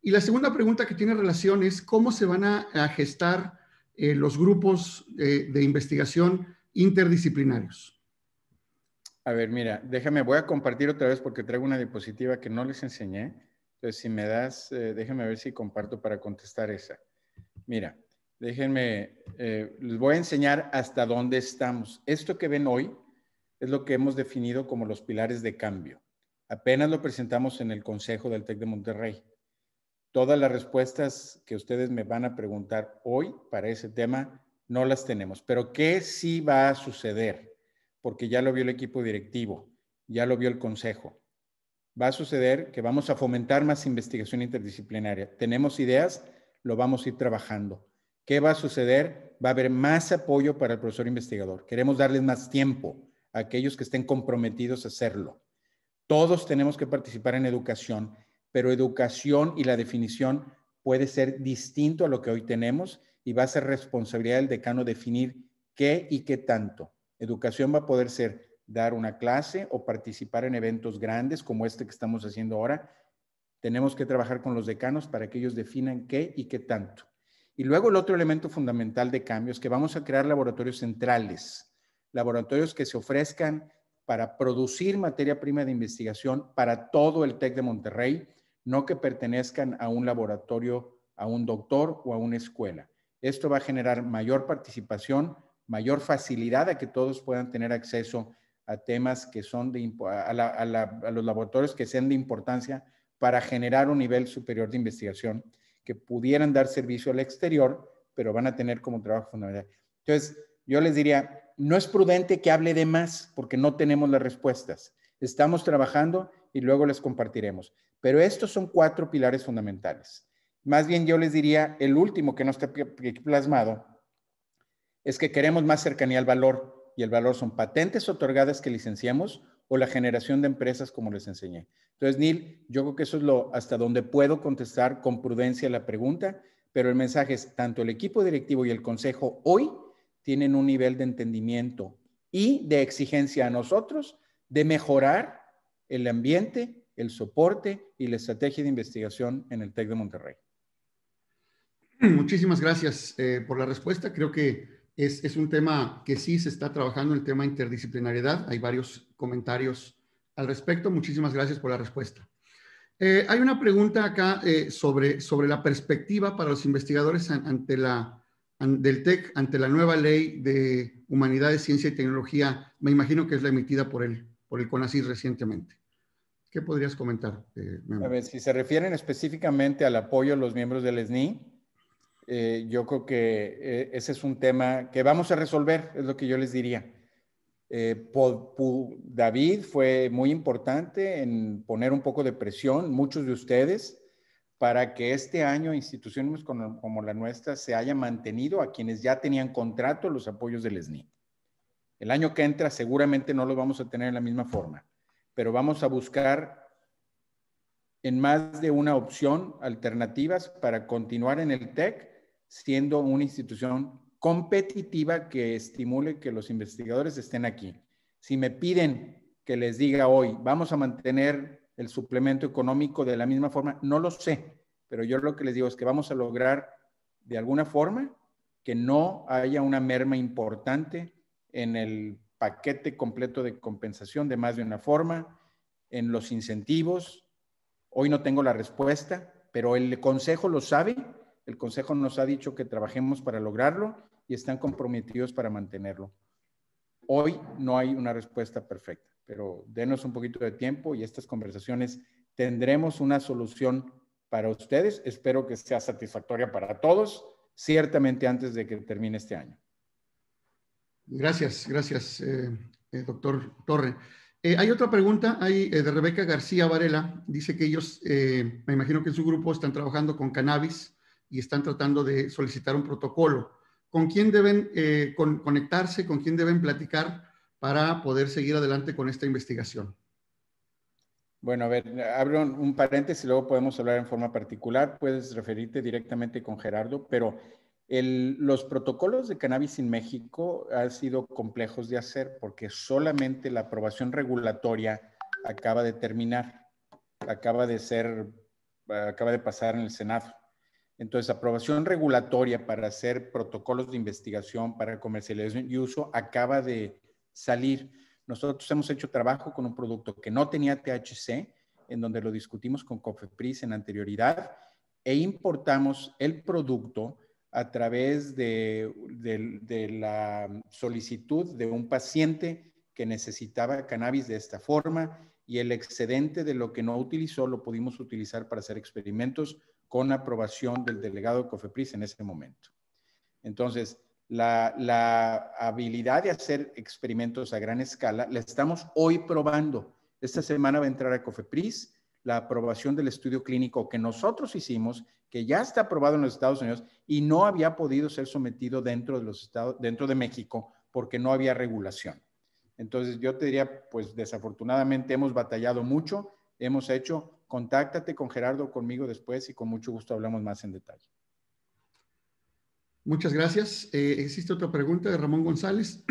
Y la segunda pregunta que tiene relación es, ¿cómo se van a gestar los grupos de investigación interdisciplinarios? A ver, mira, voy a compartir otra vez porque traigo una diapositiva que no les enseñé. Entonces, si me das, déjenme ver si comparto para contestar esa. Mira, déjenme, les voy a enseñar hasta dónde estamos. Esto que ven hoy es lo que hemos definido como los pilares de cambio. Apenas lo presentamos en el Consejo del TEC de Monterrey. Todas las respuestas que ustedes me van a preguntar hoy para ese tema no las tenemos. Pero ¿qué sí va a suceder? Porque ya lo vio el equipo directivo, ya lo vio el Consejo. Va a suceder que vamos a fomentar más investigación interdisciplinaria. Tenemos ideas, lo vamos a ir trabajando. ¿Qué va a suceder? Va a haber más apoyo para el profesor investigador. Queremos darles más tiempo a aquellos que estén comprometidos a hacerlo. Todos tenemos que participar en educación, pero educación y la definición puede ser distinto a lo que hoy tenemos y va a ser responsabilidad del decano definir qué y qué tanto. Educación va a poder ser dar una clase o participar en eventos grandes como este que estamos haciendo ahora. Tenemos que trabajar con los decanos para que ellos definan qué y qué tanto. Y luego el otro elemento fundamental de cambio es que vamos a crear laboratorios centrales, laboratorios que se ofrezcan para producir materia prima de investigación para todo el TEC de Monterrey, no que pertenezcan a un laboratorio, a un doctor o a una escuela. Esto va a generar mayor participación, mayor facilidad a que todos puedan tener acceso a temas que son a los laboratorios que sean de importancia para generar un nivel superior de investigación que pudieran dar servicio al exterior, pero van a tener como trabajo fundamental. Entonces, yo les diría, no es prudente que hable de más porque no tenemos las respuestas. Estamos trabajando y luego les compartiremos. Pero estos son 4 pilares fundamentales. Más bien yo les diría, el último que no está plasmado es que queremos más cercanía al valor. Y el valor son patentes otorgadas que licenciamos o la generación de empresas como les enseñé. Entonces, Nil, yo creo que eso es hasta donde puedo contestar con prudencia la pregunta, pero el mensaje es, tanto el equipo directivo y el consejo hoy tienen un nivel de entendimiento y de exigencia a nosotros de mejorar el ambiente, el soporte y la estrategia de investigación en el TEC de Monterrey. Muchísimas gracias por la respuesta. Creo que es un tema que sí se está trabajando, el tema interdisciplinariedad. Hay varios comentarios al respecto. Muchísimas gracias por la respuesta. Hay una pregunta acá sobre la perspectiva para los investigadores del TEC ante la nueva ley de Humanidades, Ciencia y Tecnología. Me imagino que es la emitida por el CONACYT recientemente. ¿Qué podrías comentar, Memo? A ver, si se refieren específicamente al apoyo a los miembros del SNI, yo creo que ese es un tema que vamos a resolver, es lo que yo les diría. David fue muy importante en poner un poco de presión, muchos de ustedes, para que este año instituciones como la nuestra se haya mantenido a quienes ya tenían contrato los apoyos del SNI. El año que entra seguramente no los vamos a tener en la misma forma, pero vamos a buscar en más de una opción alternativas para continuar en el TEC siendo una institución competitiva que estimule que los investigadores estén aquí. Si me piden que les diga hoy, vamos a mantener el suplemento económico de la misma forma, no lo sé, pero yo lo que les digo es que vamos a lograr de alguna forma que no haya una merma importante en el paquete completo de compensación de más de una forma, en los incentivos. Hoy no tengo la respuesta, pero el Consejo lo sabe. El Consejo nos ha dicho que trabajemos para lograrlo y están comprometidos para mantenerlo. Hoy no hay una respuesta perfecta, pero denos un poquito de tiempo y estas conversaciones tendremos una solución para ustedes. Espero que sea satisfactoria para todos, ciertamente antes de que termine este año. Gracias, doctor Torre. Hay otra pregunta de Rebeca García Varela. Dice que ellos, me imagino que en su grupo están trabajando con cannabis y están tratando de solicitar un protocolo. ¿Con quién deben conectarse? ¿Con quién deben platicar para poder seguir adelante con esta investigación? Bueno, a ver, abro un paréntesis y luego podemos hablar en forma particular. Puedes referirte directamente con Gerardo, pero los protocolos de cannabis en México han sido complejos de hacer porque solamente la aprobación regulatoria acaba de terminar, acaba de pasar en el Senado. Entonces, aprobación regulatoria para hacer protocolos de investigación para comercialización y uso acaba de salir. Nosotros hemos hecho trabajo con un producto que no tenía THC, en donde lo discutimos con COFEPRIS en anterioridad, e importamos el producto a través de la solicitud de un paciente que necesitaba cannabis de esta forma, y el excedente de lo que no utilizó lo pudimos utilizar para hacer experimentos con aprobación del delegado de COFEPRIS en ese momento. Entonces, la habilidad de hacer experimentos a gran escala la estamos hoy probando. Esta semana va a entrar a COFEPRIS la aprobación del estudio clínico que nosotros hicimos, que ya está aprobado en los Estados Unidos y no había podido ser sometido dentro de México porque no había regulación. Entonces, yo te diría, pues desafortunadamente hemos batallado mucho, hemos hecho, contáctate con Gerardo o conmigo después y con mucho gusto hablamos más en detalle. Muchas gracias. Existe otra pregunta de Ramón González.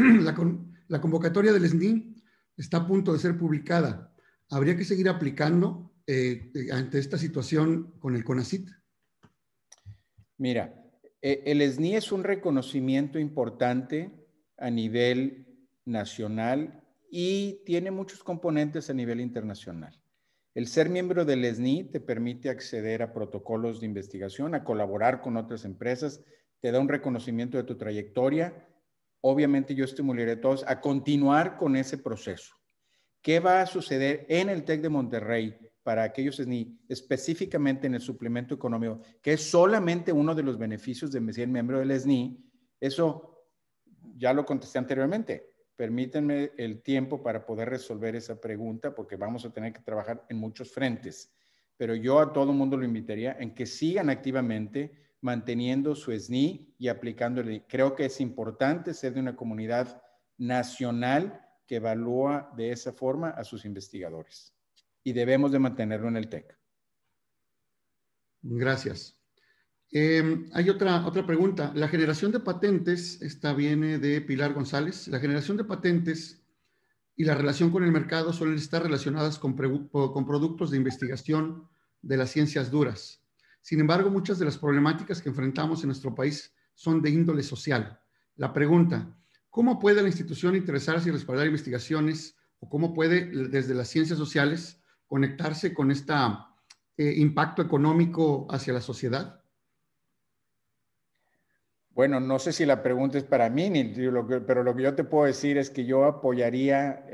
La convocatoria del SNI está a punto de ser publicada. ¿Habría que seguir aplicando ante esta situación con el CONACYT? Mira, el SNI es un reconocimiento importante a nivel nacional y tiene muchos componentes a nivel internacional. El ser miembro del SNI te permite acceder a protocolos de investigación, a colaborar con otras empresas, te da un reconocimiento de tu trayectoria. Obviamente yo estimularé a todos a continuar con ese proceso. ¿Qué va a suceder en el TEC de Monterrey para aquellos SNI, específicamente en el suplemento económico, que es solamente uno de los beneficios de ser miembro del SNI? Eso ya lo contesté anteriormente. Permítanme el tiempo para poder resolver esa pregunta porque vamos a tener que trabajar en muchos frentes. Pero yo a todo el mundo lo invitaría en que sigan activamente manteniendo su SNI y aplicándole. Creo que es importante ser de una comunidad nacional que evalúa de esa forma a sus investigadores. Y debemos de mantenerlo en el TEC. Gracias. Hay otra pregunta. La generación de patentes, esta viene de Pilar González. La generación de patentes y la relación con el mercado suelen estar relacionadas con productos de investigación de las ciencias duras. Sin embargo, muchas de las problemáticas que enfrentamos en nuestro país son de índole social. La pregunta, ¿cómo puede la institución interesarse y respaldar investigaciones o cómo puede desde las ciencias sociales conectarse con este impacto económico hacia la sociedad? Bueno, no sé si la pregunta es para mí, pero lo que yo te puedo decir es que yo apoyaría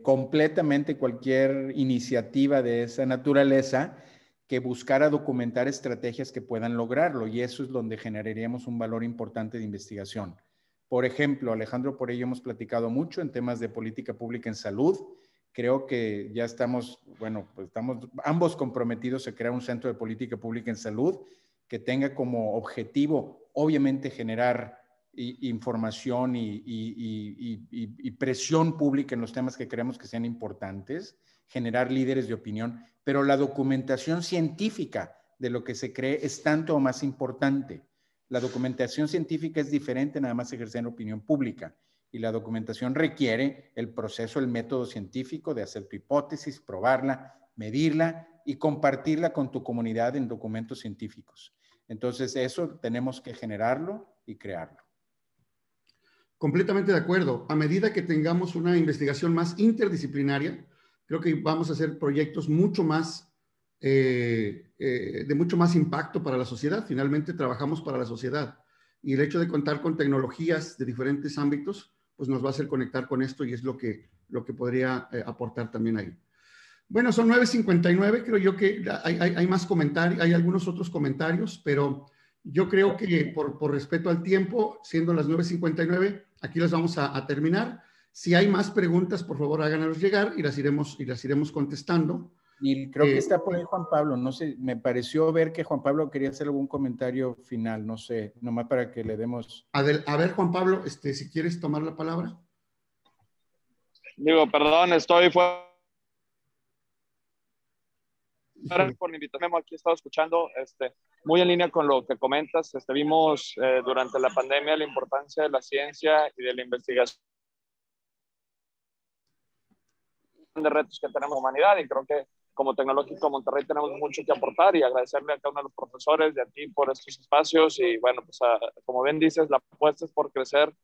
completamente cualquier iniciativa de esa naturaleza que buscara documentar estrategias que puedan lograrlo, y eso es donde generaríamos un valor importante de investigación. Por ejemplo, Alejandro, por ello hemos platicado mucho en temas de política pública en salud. Creo que ya estamos, bueno, pues estamos ambos comprometidos a crear un centro de política pública en salud que tenga como objetivo, obviamente, generar información y presión pública en los temas que creemos que sean importantes, generar líderes de opinión, pero la documentación científica de lo que se cree es tanto o más importante. La documentación científica es diferente nada más ejercer opinión pública, y la documentación requiere el proceso, el método científico de hacer tu hipótesis, probarla, medirla y compartirla con tu comunidad en documentos científicos. Entonces, eso tenemos que generarlo y crearlo. Completamente de acuerdo. A medida que tengamos una investigación más interdisciplinaria, creo que vamos a hacer proyectos mucho más, de mucho más impacto para la sociedad. Finalmente, trabajamos para la sociedad. Y el hecho de contar con tecnologías de diferentes ámbitos, pues nos va a hacer conectar con esto y es lo que podría aportar también ahí. Bueno, son 9:59, creo yo que hay más comentarios, hay algunos otros comentarios, pero yo creo que por respeto al tiempo, siendo las 9:59, aquí las vamos a terminar. Si hay más preguntas, por favor, háganos llegar y las iremos contestando. Y creo que está por ahí Juan Pablo, no sé, me pareció ver que Juan Pablo quería hacer algún comentario final, no sé, nomás para que le demos... A ver, Juan Pablo, si quieres tomar la palabra. Digo, perdón, estoy fuera por la invitación. Aquí he estado escuchando, muy en línea con lo que comentas. Vimos durante la pandemia la importancia de la ciencia y de la investigación, de retos que tenemos como humanidad, y creo que como Tecnológico Monterrey tenemos mucho que aportar, y agradecerle a cada uno de los profesores de aquí por estos espacios. Y bueno, pues como bien dices, la apuesta es por crecer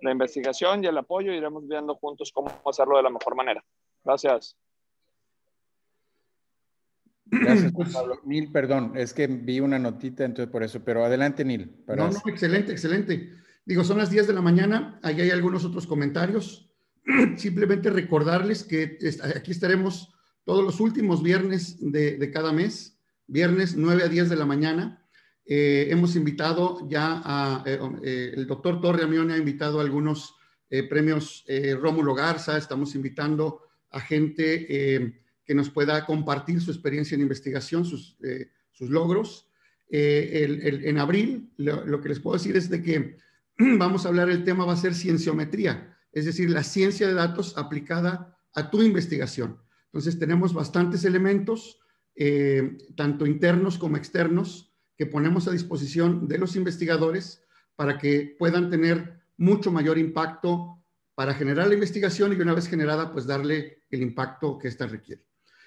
la investigación y el apoyo, y iremos viendo juntos cómo hacerlo de la mejor manera. Gracias. Gracias, Pablo. Neil, perdón, es que vi una notita, entonces por eso, pero adelante, Neil. No, excelente, excelente. Digo, son las 10 de la mañana, ahí hay algunos otros comentarios. Simplemente recordarles que aquí estaremos todos los últimos viernes de cada mes, viernes 9 a 10 de la mañana. Hemos invitado ya el doctor Torre Amione ha invitado a algunos premios Rómulo Garza, estamos invitando a gente que nos pueda compartir su experiencia en investigación, sus logros. En abril, lo que les puedo decir es de que vamos a hablar, el tema va a ser cienciometría, es decir, la ciencia de datos aplicada a tu investigación. Entonces, tenemos bastantes elementos, tanto internos como externos, que ponemos a disposición de los investigadores para que puedan tener mucho mayor impacto para generar la investigación, y una vez generada, pues darle el impacto que ésta requiere.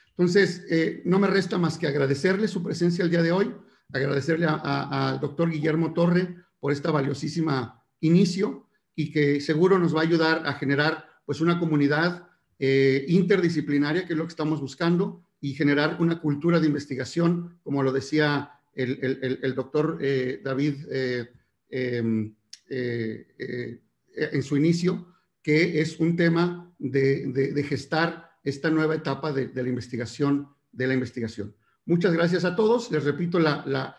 Entonces, no me resta más que agradecerle su presencia el día de hoy, agradecerle al doctor Guillermo Torre por esta valiosísima inicio, y que seguro nos va a ayudar a generar pues una comunidad interdisciplinaria, que es lo que estamos buscando, y generar una cultura de investigación, como lo decía el doctor David en su inicio, que es un tema de gestar esta nueva etapa de la investigación. Muchas gracias a todos. Les repito, la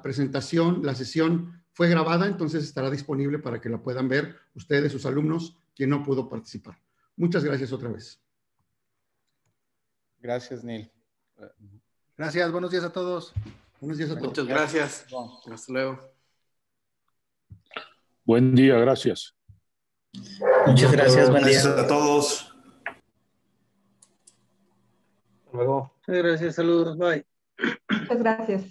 presentación, la sesión fue grabada, entonces estará disponible para que la puedan ver ustedes, sus alumnos, quien no pudo participar. Muchas gracias otra vez. Gracias, Neil. Gracias, buenos días a todos. Buenos días a todos. Muchas gracias. Hasta luego. Buen día, gracias. Muchas gracias, buen día. Gracias a todos. Hasta luego. Muchas gracias, saludos, bye. Muchas gracias.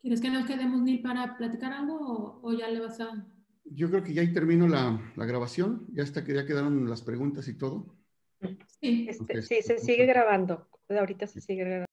¿Quieres que nos quedemos, Neil, para platicar algo o ya le vas a...? Yo creo que ya ahí termino la grabación. Ya hasta que ya quedaron las preguntas y todo. Sí. Sí, se sigue grabando. Ahorita se sigue grabando.